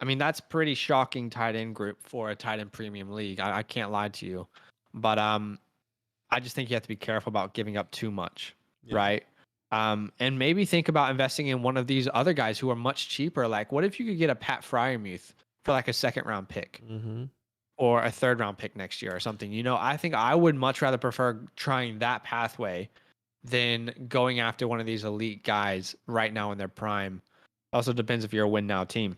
I mean, that's pretty shocking tight end group for a tight end premium league. I can't lie to you. But I just think you have to be careful about giving up too much, right? And maybe think about investing in one of these other guys who are much cheaper. Like, what if you could get a Pat Fryermuth for like a second round pick or a third round pick next year or something? You know, I think I would much rather prefer trying that pathway than going after one of these elite guys right now in their prime. Also depends if you're a win now team.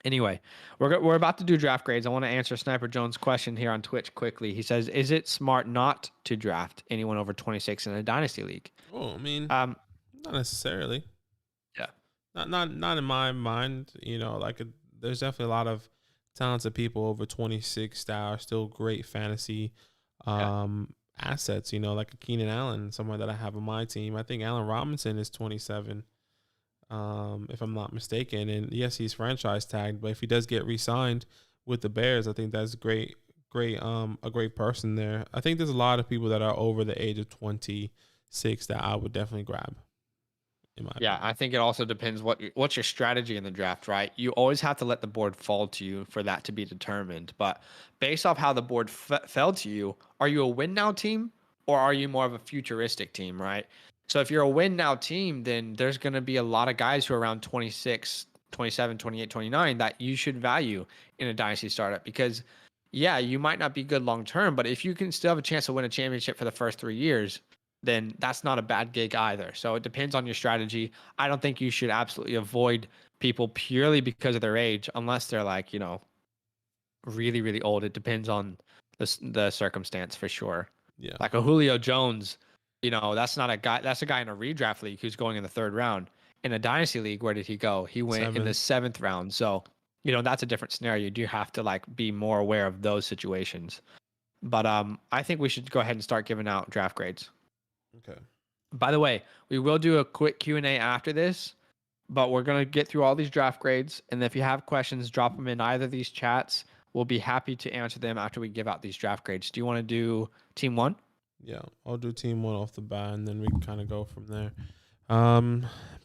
Anyway, we're about to do draft grades. I want to answer Sniper Jones' question here on Twitch quickly. He says, "Is it smart not to draft anyone over 26 in a dynasty league?" Oh, I mean, not necessarily. Yeah. Not in my mind. You know, like there's definitely a lot of talented people over 26 that are still great fantasy assets. You know, like a Keenan Allen, someone that I have on my team. I think Allen Robinson is 27. If I'm not mistaken. And yes, he's franchise tagged, but if he does get re-signed with the Bears, I think that's a great person there. I think there's a lot of people that are over the age of 26 that I would definitely grab. I think it also depends what's your strategy in the draft, right? You always have to let the board fall to you for that to be determined. But based off how the board fell to you, are you a win now team or are you more of a futuristic team, right? So if you're a win now team, then there's going to be a lot of guys who are around 26, 27, 28, 29 that you should value in a dynasty startup because, yeah, you might not be good long term, but if you can still have a chance to win a championship for the first 3 years, then that's not a bad gig either. So it depends on your strategy. I don't think you should absolutely avoid people purely because of their age, unless they're like, you know, really, really old. It depends on the circumstance for sure. Yeah. Like a Julio Jones, you know, that's not a guy. That's a guy in a redraft league who's going in the 3rd round. In a dynasty league, where did he go? He went in the 7th round. So, you know, that's a different scenario. You do have to like be more aware of those situations. But I think we should go ahead and start giving out draft grades. Okay. By the way, we will do a quick Q&A after this, but we're going to get through all these draft grades. And if you have questions, drop them in either of these chats. We'll be happy to answer them after we give out these draft grades. Do you want to do team 1? Yeah, I'll do team 1 off the bat, and then we can kind of go from there.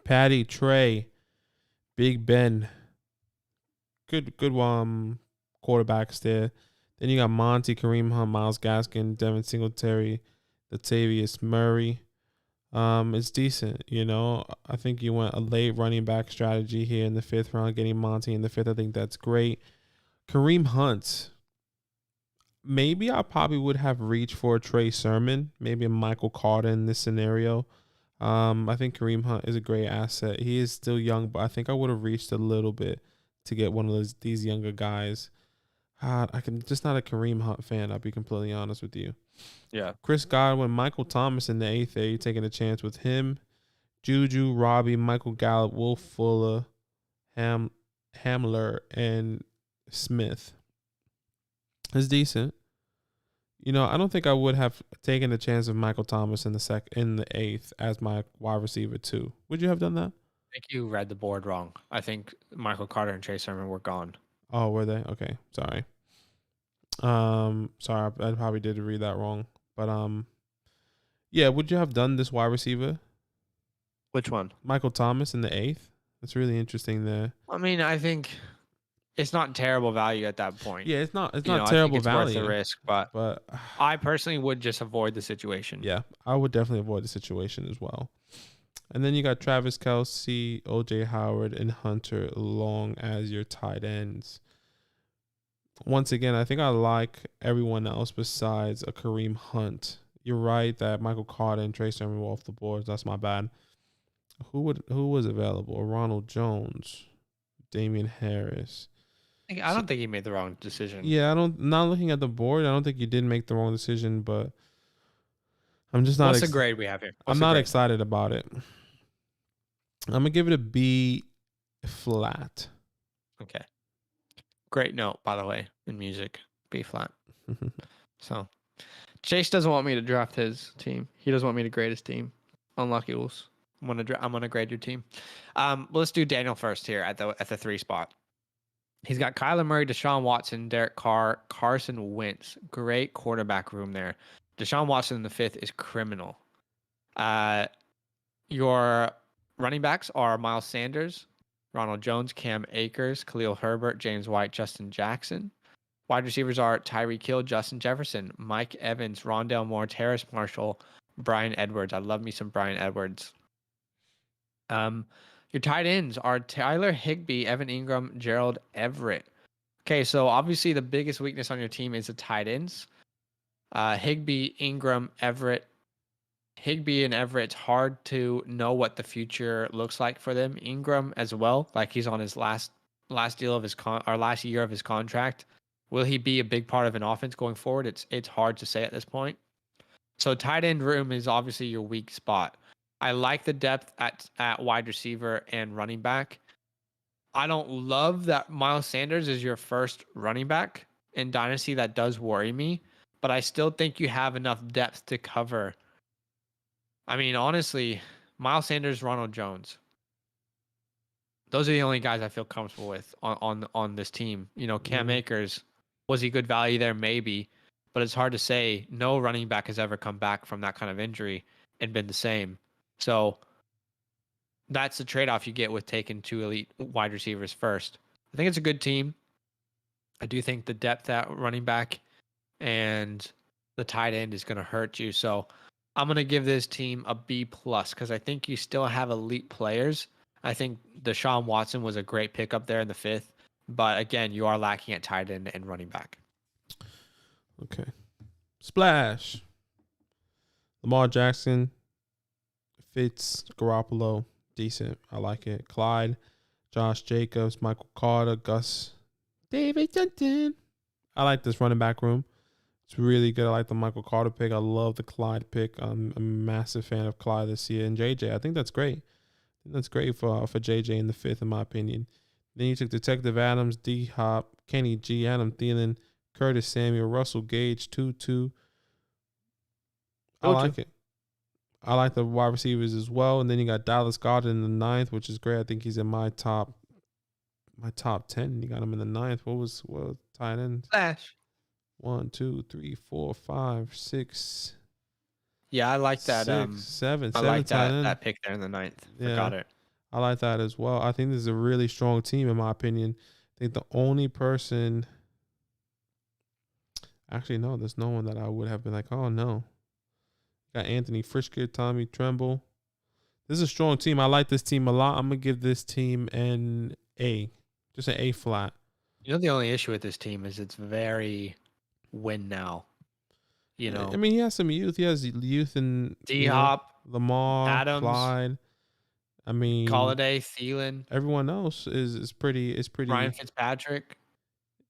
Patty, Trey, Big Ben. Good quarterbacks there. Then you got Monty, Kareem Hunt, Myles Gaskin, Devin Singletary, Latavius Murray. It's decent, you know. I think you went a late running back strategy here in the 5th round, getting Monty in the 5th. I think that's great. Kareem Hunt. Maybe I probably would have reached for a Trey Sermon, maybe a Michael Carter in this scenario. I think Kareem Hunt is a great asset. He is still young, but I think I would have reached a little bit to get one of these younger guys. I'm just not a Kareem Hunt fan, I'll be completely honest with you. Yeah. Chris Godwin, Michael Thomas in the 8th. Are you taking a chance with him? Juju, Robbie, Michael Gallup, Will Fuller, Hamler, and Smith. It's decent. You know, I don't think I would have taken a chance of Michael Thomas in the 8th as my wide receiver too. Would you have done that? I think you read the board wrong. I think Michael Carter and Trey Sermon were gone. Oh, were they? Okay, sorry. Sorry, I probably did read that wrong. But yeah, would you have done this wide receiver? Which one? Michael Thomas in the 8th. That's really interesting there. I mean, I think it's not terrible value at that point. Yeah, it's not terrible I think it's value. Worth the risk, but I personally would just avoid the situation. Yeah, I would definitely avoid the situation as well. And then you got Travis Kelce, OJ Howard, and Hunter Long as your tight ends. Once again, I think I like everyone else besides a Kareem Hunt. You're right that Michael Carter and Trey Sermon were off the board. That's my bad. Who was available? Ronald Jones, Damian Harris. I don't think he made the wrong decision. Yeah, not looking at the board, I don't think you did make the wrong decision, but I'm just not. What's the grade we have here? I'm not excited about it. I'm gonna give it a B flat. Okay. Great note, by the way, in music, B flat. So, Chase doesn't want me to draft his team. He doesn't want me to grade his team. Unlucky Wolves. I'm gonna grade your team. Let's do Daniel first here at the 3 spot. He's got Kyler Murray, Deshaun Watson, Derek Carr, Carson Wentz. Great quarterback room there. Deshaun Watson in the 5th is criminal. Your running backs are Miles Sanders, Ronald Jones, Cam Akers, Khalil Herbert, James White, Justin Jackson. Wide receivers are Tyreek Hill, Justin Jefferson, Mike Evans, Rondale Moore, Terrace Marshall, Brian Edwards. I love me some Brian Edwards. Your tight ends are Tyler Higbee, Evan Ingram, Gerald Everett. Okay, so obviously the biggest weakness on your team is the tight ends. Higbee, Ingram, Everett. Higbee and Everett, it's hard to know what the future looks like for them. Ingram as well, like he's on his last deal of his last year of his contract. Will he be a big part of an offense going forward? It's hard to say at this point. So tight end room is obviously your weak spot. I like the depth at wide receiver and running back. I don't love that Miles Sanders is your first running back in Dynasty. That does worry me, but I still think you have enough depth to cover. I mean, honestly, Miles Sanders, Ronald Jones. Those are the only guys I feel comfortable with on this team. You know, Cam Akers, was he good value there? Maybe, but it's hard to say. No running back has ever come back from that kind of injury and been the same. So that's the trade-off you get with taking 2 elite wide receivers first. I think it's a good team. I do think the depth at running back and the tight end is going to hurt you. So I'm going to give this team a B+ because I think you still have elite players. I think Deshaun Watson was a great pickup there in the 5th. But again, you are lacking at tight end and running back. Okay. Splash. Lamar Jackson. Fitz, Garoppolo, decent. I like it. Clyde, Josh Jacobs, Michael Carter, Gus, David Denton. I like this running back room. It's really good. I like the Michael Carter pick. I love the Clyde pick. I'm a massive fan of Clyde this year. And JJ, I think that's great. I think that's great for JJ in the 5th, in my opinion. Then you took Detective Adams, D-Hop, Kenny G, Adam Thielen, Curtis Samuel, Russell Gage, 2-2. I like it. I like the wide receivers as well. And then you got Dallas Goedert in the 9th, which is great. I think he's in my top 10. You got him in the 9th. What tight end? Flash. 1, 2, 3, 4, 5, 6. Yeah, I like that. 6, 7. I like that pick there in the 9th. Yeah, Got it. I like that as well. I think this is a really strong team, in my opinion. I think the only person. Actually, no, there's no one that I would have been like, oh no. Got Anthony Frischker, Tommy Tremble. This is a strong team. I like this team a lot. I'm going to give this team an A. Just an A flat. You know, the only issue with this team is it's very win now. You know, I mean, he has some youth. He has youth in D-Hop, Lamar, Adams, Clyde. I mean, Golladay, Thielen. Everyone else is pretty. Ryan Fitzpatrick.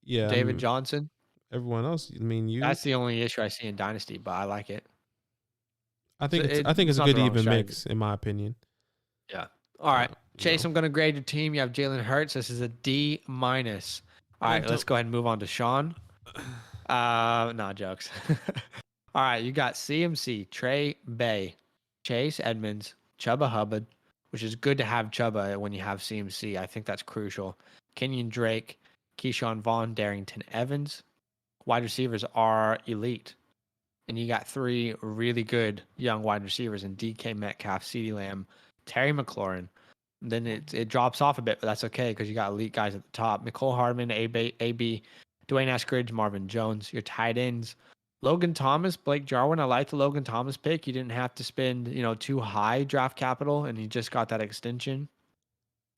Yeah. David Johnson. Everyone else. I mean, That's the only issue I see in Dynasty, but I like it. I think it's a good even mix, in my opinion. Yeah. All right, Chase. I'm gonna grade your team. You have Jalen Hurts. This is a D-. All right, let's go ahead and move on to Sean. No jokes. All right, you got CMC, Trey Bay, Chase Edmonds, Chuba Hubbard, which is good to have Chuba when you have CMC. I think that's crucial. Kenyon Drake, Keyshawn Vaughn, Darrington Evans. Wide receivers are elite. And you got 3 really good young wide receivers in DK Metcalf, CeeDee Lamb, Terry McLaurin. Then it drops off a bit, but that's okay because you got elite guys at the top. Mecole Hardman, AB, Dwayne Eskridge, Marvin Jones. Your tight ends, Logan Thomas, Blake Jarwin. I like the Logan Thomas pick. You didn't have to spend, too high draft capital, and he just got that extension.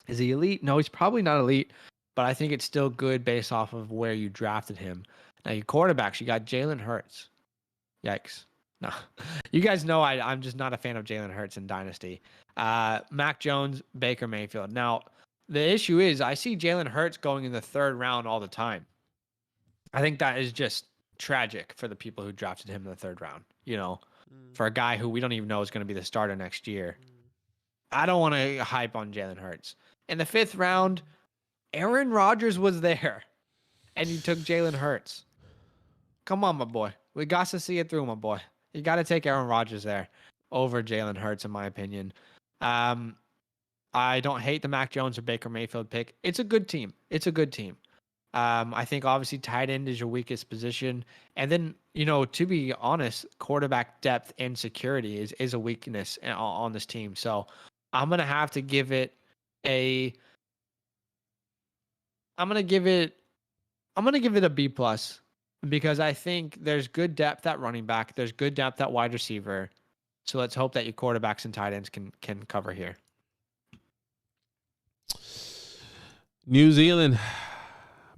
Is he elite? No, he's probably not elite, but I think it's still good based off of where you drafted him. Now, your quarterbacks, you got Jalen Hurts. Yikes. No. You guys know I'm just not a fan of Jalen Hurts in Dynasty. Mac Jones, Baker Mayfield. Now, the issue is I see Jalen Hurts going in the 3rd round all the time. I think that is just tragic for the people who drafted him in the 3rd round. For a guy who we don't even know is going to be the starter next year. I don't want to hype on Jalen Hurts. In the 5th round, Aaron Rodgers was there, and you took Jalen Hurts. Come on, my boy. We got to see it through, my boy. You got to take Aaron Rodgers there over Jalen Hurts, in my opinion. I don't hate the Mac Jones or Baker Mayfield pick. It's a good team. I think obviously tight end is your weakest position. And then, to be honest, quarterback depth and security is a weakness on this team. So I'm going to have to give it I'm going to give it a B plus because I think there's good depth at running back. There's good depth at wide receiver. So let's hope that your quarterbacks and tight ends can cover here. New Zealand,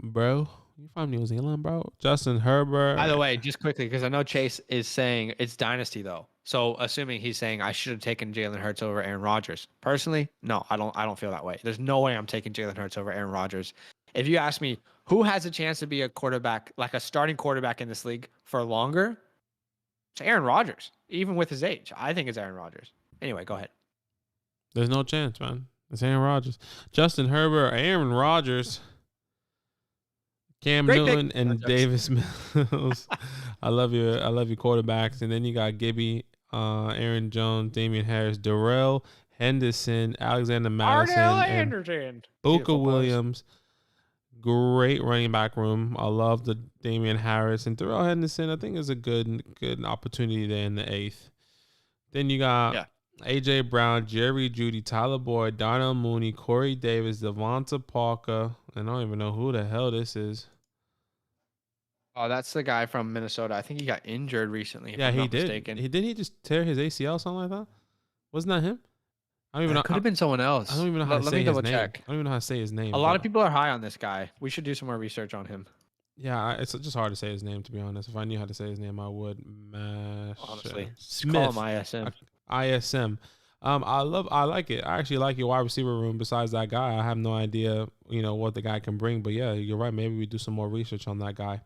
bro. You from New Zealand, bro? Justin Herbert. By the way, just quickly, because I know Chase is saying it's dynasty though. So assuming he's saying I should have taken Jalen Hurts over Aaron Rodgers. Personally, no, I don't feel that way. There's no way I'm taking Jalen Hurts over Aaron Rodgers. If you ask me who has a chance to be a quarterback, like a starting quarterback in this league for longer, it's Aaron Rodgers, even with his age. I think it's Aaron Rodgers. Anyway, go ahead. There's no chance, man. It's Aaron Rodgers. Justin Herbert, Aaron Rodgers, Cam Newton, and Davis Mills. I love your quarterbacks. And then you got Gibby, Aaron Jones, Damian Harris, Darrell Henderson, Alexander Madison, and Buka Williams. Great running back room. I love the Damian Harris and Darrell Henderson. I think is a good opportunity there in the 8th. Then you got A.J. Brown, Jerry Jeudy, Tyler Boyd, Darnell Mooney, Corey Davis, Devonta Parker. And I don't even know who the hell this is. Oh, that's the guy from Minnesota. I think he got injured recently. Yeah, he did. Didn't he just tear his ACL or something like that? Wasn't that him? I don't even know. Could have been someone else. I don't even know how to say his name. I don't even know how to say his name. A lot of people are high on this guy. We should do some more research on him. Yeah, it's just hard to say his name, to be honest. If I knew how to say his name, I would. Honestly, Smith. Call him ISM. ISM. I like it. I actually like your wide receiver room. Besides that guy, I have no idea, what the guy can bring. But yeah, you're right. Maybe we do some more research on that guy.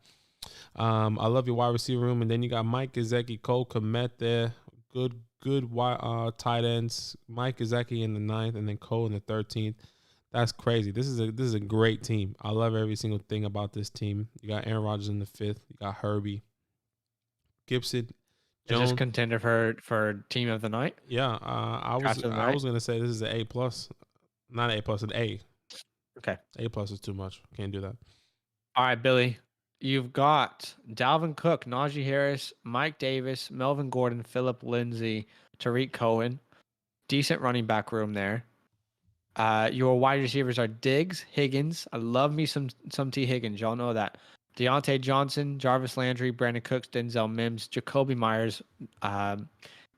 I love your wide receiver room, and then you got Mike Gesicki, Cole Kmet there. Good tight ends. Mike Gesicki in the 9th, and then Cole in the 13th. That's crazy. This is a great team. I love every single thing about this team. You got Aaron Rodgers in the 5th. You got Herbie, Gibson, Jones. Is this contender for team of the night? Yeah, I was gonna say this is an A+, not an A+, an A. Okay, A+ is too much. Can't do that. All right, Billy. You've got Dalvin Cook, Najee Harris, Mike Davis, Melvin Gordon, Phillip Lindsay, Tariq Cohen. Decent running back room there. Your wide receivers are Diggs, Higgins. I love me some T. Higgins. Y'all know that. Deontay Johnson, Jarvis Landry, Brandon Cooks, Denzel Mims, Jacoby Myers,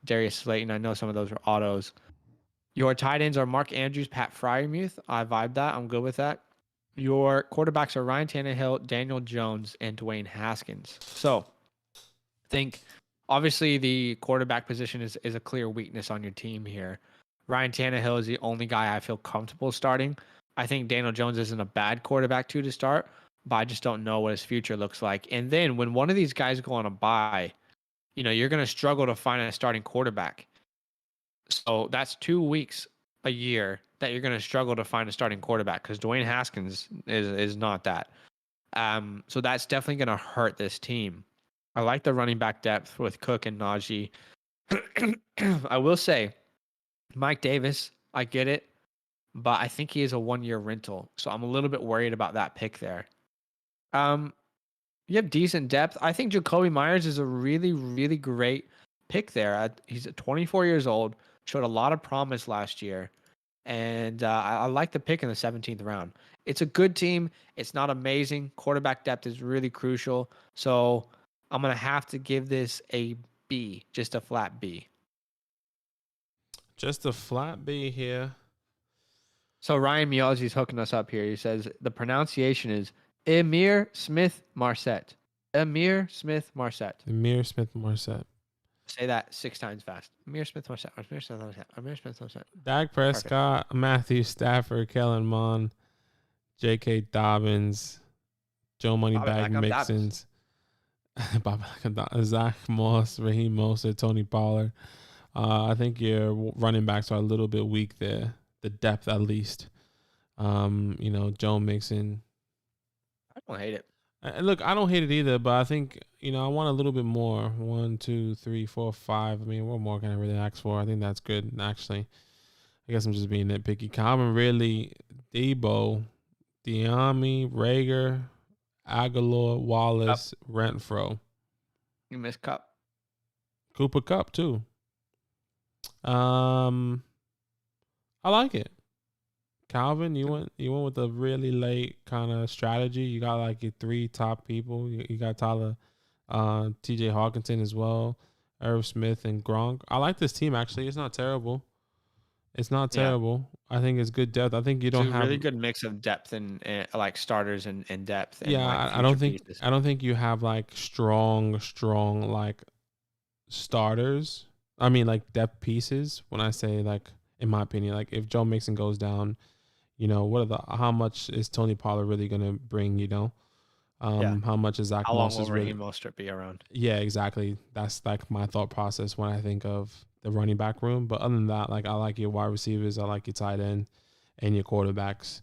Darius Slayton. I know some of those are autos. Your tight ends are Mark Andrews, Pat Freiermuth. I vibe that. I'm good with that. Your quarterbacks are Ryan Tannehill, Daniel Jones, and Dwayne Haskins. So I think obviously the quarterback position is a clear weakness on your team here. Ryan Tannehill is the only guy I feel comfortable starting. I think Daniel Jones isn't a bad quarterback to start, but I just don't know what his future looks like. And then when one of these guys go on a bye, you're going to struggle to find a starting quarterback. So that's 2 weeks a year that you're going to struggle to find a starting quarterback because Dwayne Haskins is not that. So that's definitely going to hurt this team. I like the running back depth with Cook and Najee. I will say, Mike Davis, I get it, but I think he is a 1-year rental. So I'm a little bit worried about that pick there. You have decent depth. I think Jacoby Myers is a really, really great pick there. He's 24 years old, showed a lot of promise last year. And I like the pick in the 17th round. It's a good team. It's not amazing. Quarterback depth is really crucial. So I'm going to have to give this a B, just a flat B. Just a flat B here. So Ryan Miyagi's hooking us up here. He says the pronunciation is Emir Smith Marset. Emir Smith Marset. Emir Smith Marset. Say that 6 times fast. Amir Smith Marset. Amir Smith Marset. Amir Smith Marset. Dak Prescott, perfect. Matthew Stafford, Kellen Mond, J.K. Dobbins, Joe Moneybag Mixons, Zach Moss, Raheem Mostert, Tony Pollard. I think your running backs are a little bit weak there. The depth, at least. Joe Mixon. I don't hate it. Look, I don't hate it either, but I think, I want a little bit more. 1, 2, 3, 4, 5. I mean, what more can I really ask for? I think that's good, actually. guess I'm just being nitpicky. Calvin Ridley, Debo, Diami, Rager, Aguilar, Wallace, Renfro. You missed Cup. Cooper Cup too. I like it. Calvin, you went with a really late kind of strategy. You got like your 3 top people. You got Tyler, TJ Hawkinson as well, Irv Smith and Gronk. I like this team actually. It's not terrible. It's not terrible. I think it's good depth. I think you don't have a really good mix of depth and like starters and depth. And, yeah, like, I don't think pieces. I don't think you have like strong like starters. I mean like depth pieces. When I say like, in my opinion, like if Joe Mixon goes down, you know, how much is Tony Pollard really gonna bring? You know, how much is Zach How long Moss will is really? Raheem Mostert be around? Yeah, exactly. That's like my thought process when I think of the running back room. But other than that, like I like your wide receivers, I like your tight end, and your quarterbacks.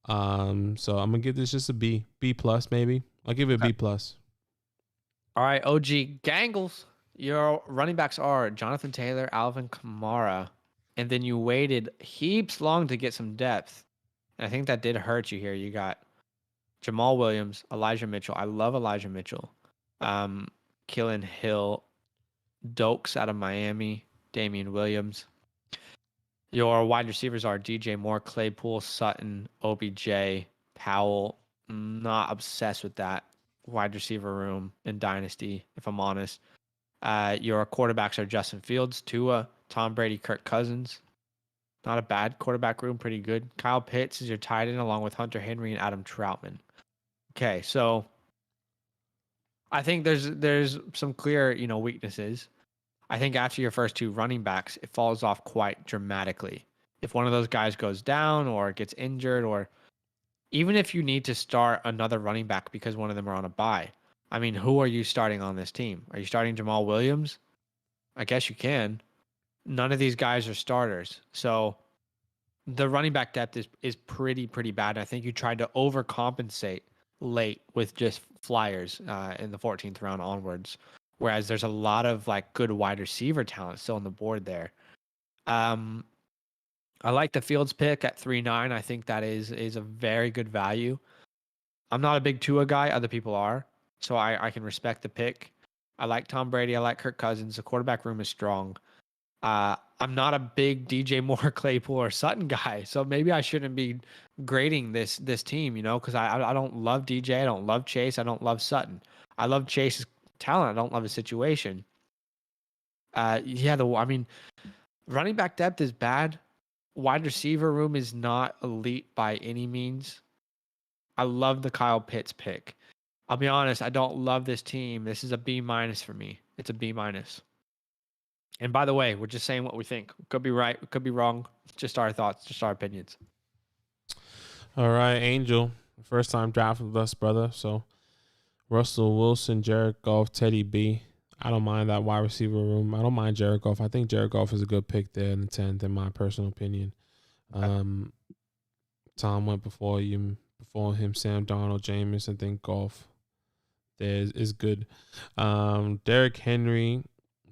So I'm gonna give this just a B plus maybe. I'll give it a B plus. All right, OG Gangles. Your running backs are Jonathan Taylor, Alvin Kamara, and then you waited heaps long to get some depth. And I think that did hurt you here. You got Jamal Williams, Elijah Mitchell. I love Elijah Mitchell. Killen Hill, Dokes out of Miami, Damian Williams. Your wide receivers are DJ Moore, Claypool, Sutton, OBJ, Powell. Not obsessed with that wide receiver room in Dynasty, if I'm honest. Your quarterbacks are Justin Fields, Tua, Tom Brady, Kirk Cousins. Not a bad quarterback room, pretty good. Kyle Pitts is your tight end, along with Hunter Henry and Adam Troutman. Okay, so I think there's some clear, weaknesses. I think after your first 2 running backs, it falls off quite dramatically. If one of those guys goes down or gets injured, or even if you need to start another running back because one of them are on a bye, I mean, who are you starting on this team? Are you starting Jamal Williams? I guess you can. None of these guys are starters. So the running back depth is pretty bad. I think you tried to overcompensate late with just flyers in the 14th round onwards, whereas there's a lot of like good wide receiver talent still on the board there. I like the Fields pick at 3.9. I think that is a very good value. I'm not a big Tua guy. Other people are. So I can respect the pick. I like Tom Brady. I like Kirk Cousins. The quarterback room is strong. I'm not a big DJ Moore, Claypool, or Sutton guy. So maybe I shouldn't be grading this team, because I don't love DJ. I don't love Chase. I don't love Sutton. I love Chase's talent. I don't love his situation. Running back depth is bad. Wide receiver room is not elite by any means. I love the Kyle Pitts pick. I'll be honest, I don't love this team. This is a B- for me. It's a B-. And by the way, we're just saying what we think. We could be right, we could be wrong. Just our thoughts, just our opinions. All right, Angel. First time drafting with us, brother. So Russell Wilson, Jared Goff, Teddy B. I don't mind that wide receiver room. I don't mind Jared Goff. I think Jared Goff is a good pick there in the 10th, in my personal opinion. Tom went before him, Sam Darnold, Jameis. I think Goff there is good. Derrick Henry,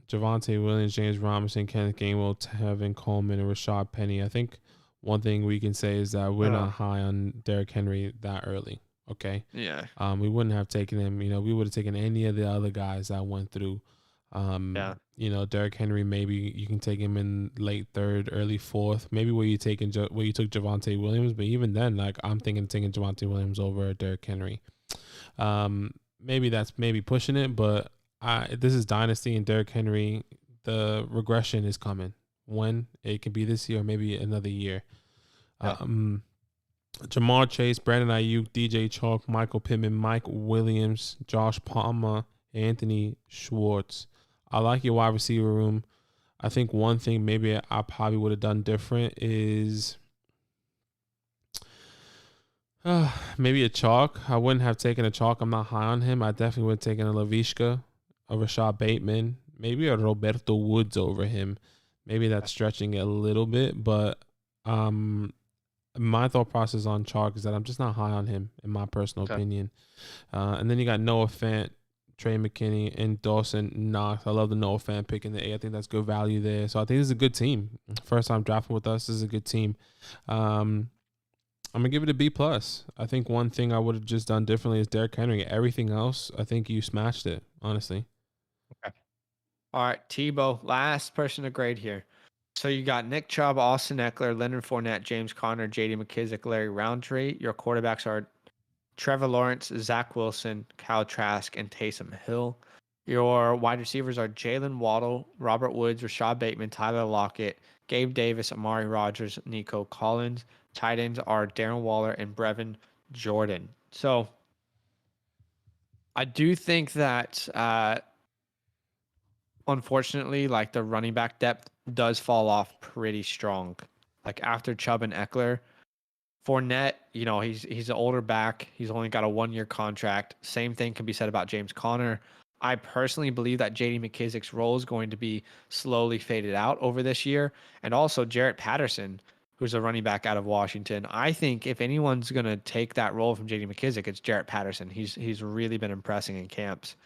Javonte Williams, James Robinson, Kenneth Gainwell, Tevin Coleman, and Rashad Penny. I think one thing we can say is that we're not high on Derrick Henry that early. Okay. Yeah. We wouldn't have taken him. We would have taken any of the other guys that went through. Derrick Henry, maybe you can take him in late 3rd, early 4th. Maybe where you took Javonte Williams, but even then, like I'm thinking taking Javonte Williams over Derrick Henry. Maybe that's pushing it, but this is Dynasty and Derrick Henry. The regression is coming. When it can be this year, or maybe another year. Jamar Chase, Brandon Ayuk, DJ Chalk, Michael Pittman, Mike Williams, Josh Palmer, Anthony Schwartz. I like your wide receiver room. I think one thing maybe I probably would have done different is maybe a Chalk. I wouldn't have taken a Chalk. I'm not high on him. I definitely would have taken a Laviska, a Rashad Bateman, maybe a Roberto Woods over him. Maybe that's stretching it a little bit, but my thought process on Chalk is that I'm just not high on him, in my personal opinion. And then you got Noah Fant, Trey McKinney, and Dawson Knox. I love the Noah fan pick in the A. I think that's good value there. So I think this is a good team. First time drafting with us. This is a good team. I'm gonna give it a B plus. I think one thing I would have just done differently is Derrick Henry. Everything else, I think you smashed it. Honestly. Okay. All right, Tebow, last person to grade here. So you got Nick Chubb, Austin Eckler, Leonard Fournette, James Conner, J.D. McKissick, Larry Roundtree. Your quarterbacks are Trevor Lawrence, Zach Wilson, Kyle Trask, and Taysom Hill. Your wide receivers are Jalen Waddle, Robert Woods, Rashad Bateman, Tyler Lockett, Gabe Davis, Amari Rogers, Nico Collins. Tight ends are Darren Waller and Brevin Jordan. So I do think that unfortunately, like the running back depth does fall off pretty strong. Like after Chubb and Eckler, Fournette, he's an older back. He's only got a 1-year contract. Same thing can be said about James Conner. I personally believe that J.D. McKissick's role is going to be slowly faded out over this year. And also Jarrett Patterson, who's a running back out of Washington. I think if anyone's going to take that role from J.D. McKissick, it's Jarrett Patterson. He's really been impressing in camps.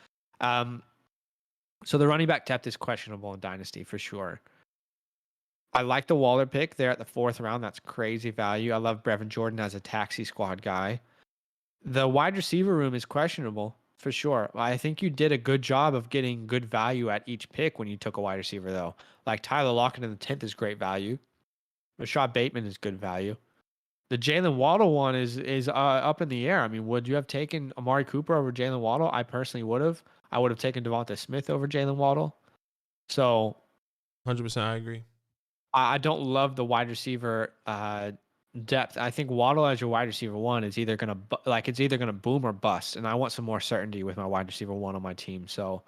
So the running back depth is questionable in Dynasty for sure. I like the Waller pick there at the 4th round. That's crazy value. I love Brevin Jordan as a taxi squad guy. The wide receiver room is questionable for sure. I think you did a good job of getting good value at each pick when you took a wide receiver, though. Like Tyler Lockett in the 10th is great value. Rashad Bateman is good value. The Jalen Waddle one is up in the air. I mean, would you have taken Amari Cooper over Jalen Waddle? I personally would have. I would have taken Devonta Smith over Jalen Waddle. So 100%, I agree. I don't love the wide receiver depth. I think Waddle as your wide receiver 1 is either gonna boom or bust, and I want some more certainty with my wide receiver 1 on my team. So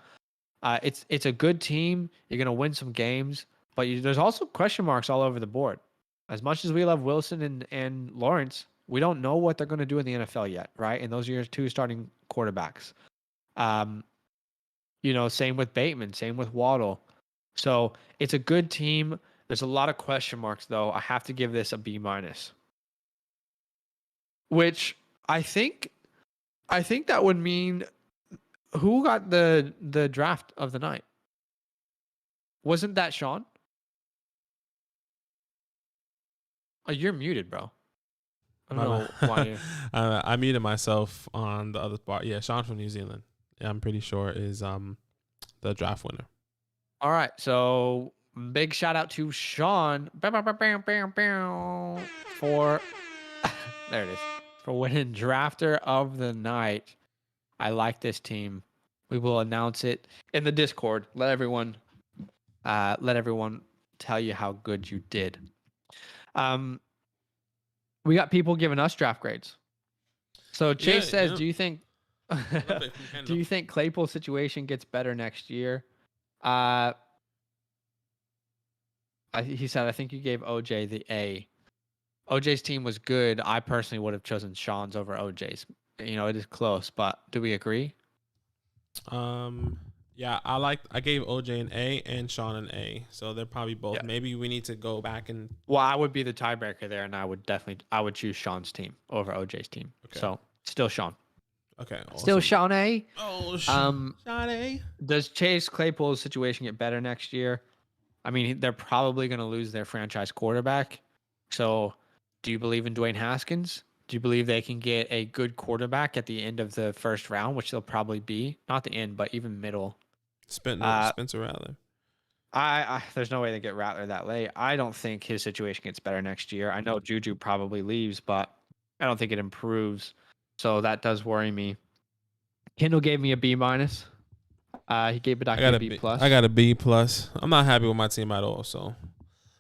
it's a good team. You're gonna win some games, but there's also question marks all over the board. As much as we love Wilson and Lawrence, we don't know what they're gonna do in the NFL yet, right? And those are your 2 starting quarterbacks. Same with Bateman, same with Waddle. So it's a good team. There's a lot of question marks, though. I have to give this a B-, which I think that would mean who got the draft of the night? Wasn't that Sean? Oh, you're muted, bro. I don't know why. I muted myself on the other part. Yeah, Sean from New Zealand. Yeah, I'm pretty sure is the draft winner. All right, so big shout out to Sean for there it is, for winning drafter of the night. I like this team. We will announce it in the Discord. Let everyone tell you how good you did. We got people giving us draft grades. So Chase says, do you think Claypool's situation gets better next year? He said, I think you gave OJ the A. OJ's team was good. I personally would have chosen Sean's over OJ's. It is close, but do we agree? Yeah, I gave OJ an A and Sean an A. So they're probably both. Yeah. Maybe we need to go back and. Well, I would be the tiebreaker there, and I would choose Sean's team over OJ's team. Okay. So still Sean. Okay. Awesome. Still Sean A. Oh, Sean A. Does Chase Claypool's situation get better next year? I mean, they're probably going to lose their franchise quarterback. So, do you believe in Dwayne Haskins? Do you believe they can get a good quarterback at the end of the first round, which they'll probably be? Not the end, but even middle. Spencer Rattler. There's no way they get Rattler that late. I don't think his situation gets better next year. I know Juju probably leaves, but I don't think it improves. So that does worry me. Kendall gave me a B-. He gave it a B+. I got a B+. I'm not happy with my team at all, so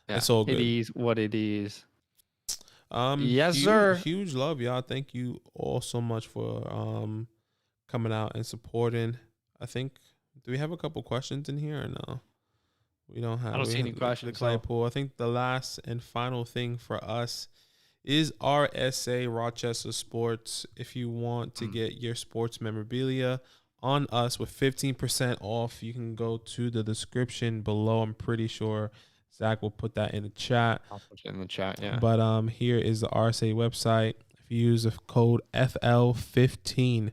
yeah, it's all good. It is what it is. Yes, sir. Huge love, y'all. Thank you all so much for coming out and supporting. I think, do we have a couple questions in here or no? We don't have. I don't see any questions. Claypool. I think the last and final thing for us is RSA Rochester Sports. If you want to get your sports memorabilia on us with 15% off, you can go to the description below. I'm pretty sure Zach will put that in the chat. I'll put it in the chat, yeah. But here is the RSA website. If you use the code FL15,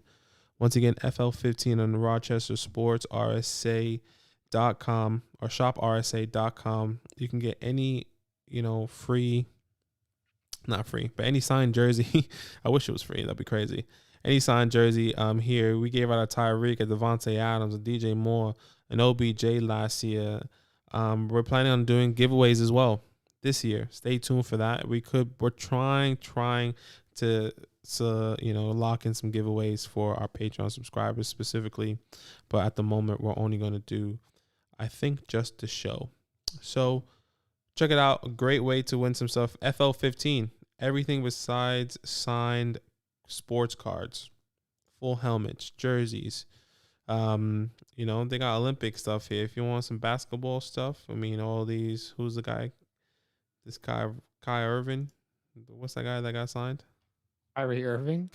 Once again, FL15 on Rochester Sports, RSA.com or shoprsa.com. You can get any, free, not free, but any signed jersey. I wish it was free. That'd be crazy. Any signed jersey here. We gave out a Tyreek, a Devontae Adams, a DJ Moore, an OBJ last year. We're planning on doing giveaways as well this year. Stay tuned for that. We're trying to lock in some giveaways for our Patreon subscribers specifically. But at the moment, we're only going to do, I think, just the show. So check it out. A great way to win some stuff. FL15, everything besides signed sports cards, full helmets, jerseys. They got Olympic stuff here. If you want some basketball stuff, all these. Who's the guy? This guy, Kai Irving. What's that guy that got signed? Kyrie Irving?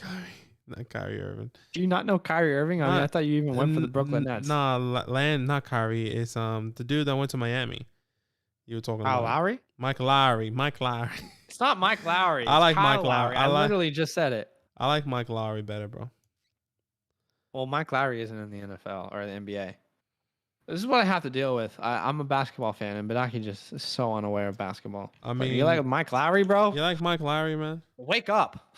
Not Kyrie Irving. Do you not know Kyrie Irving? I thought you even went for the Brooklyn Nets. Nah, not Kyrie. It's the dude that went to Miami. You were talking about Lowry? Mike Lowry. It's not Mike Lowry. I like Kyle Mike Lowry. I literally just said it. I like Mike Lowry better, bro. Well, Mike Lowry isn't in the NFL or the NBA. This is what I have to deal with. I'm a basketball fan, and Badaki just is so unaware of basketball. You like Mike Lowry, bro? You like Mike Lowry, man? Wake up.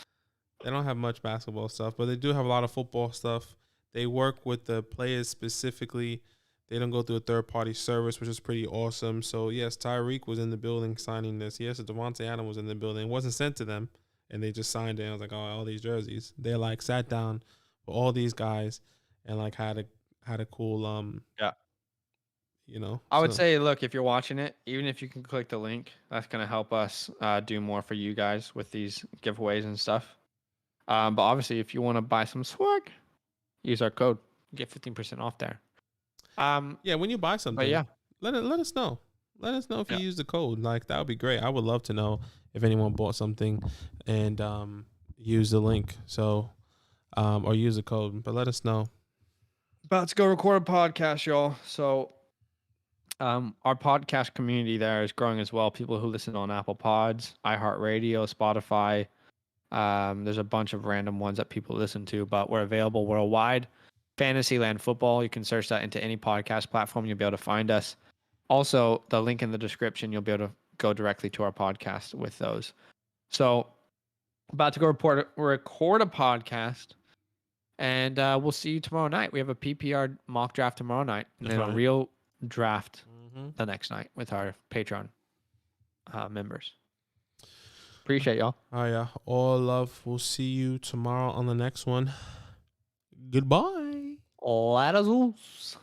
They don't have much basketball stuff, but they do have a lot of football stuff. They work with the players specifically. They don't go through a third-party service, which is pretty awesome. So, yes, Tyreek was in the building signing this. Yes, Devontae Adams was in the building. It wasn't sent to them, and they just signed it. And I was like, oh, all these jerseys. They, sat down with all these guys and, had a cool, I would say, look, if you're watching it, even if you can click the link, that's going to help us do more for you guys with these giveaways and stuff. But obviously, if you want to buy some swag, use our code. Get 15% off there. When you buy something, let us know. Let us know if you use the code. That would be great. I would love to know if anyone bought something and use the link. So, or use the code, but let us know. About to go record a podcast, y'all. So, our podcast community there is growing as well. People who listen on Apple Pods, iHeartRadio, Spotify. There's a bunch of random ones that people listen to, but we're available worldwide. Fantasyland Football, you can search that into any podcast platform. You'll be able to find us. Also, the link in the description, you'll be able to go directly to our podcast with those. So, about to go record a podcast, and we'll see you tomorrow night. We have a PPR mock draft tomorrow night, and then a real draft the next night with our Patreon members. Appreciate y'all. Oh, yeah. All love. We'll see you tomorrow on the next one. Goodbye. Ladders.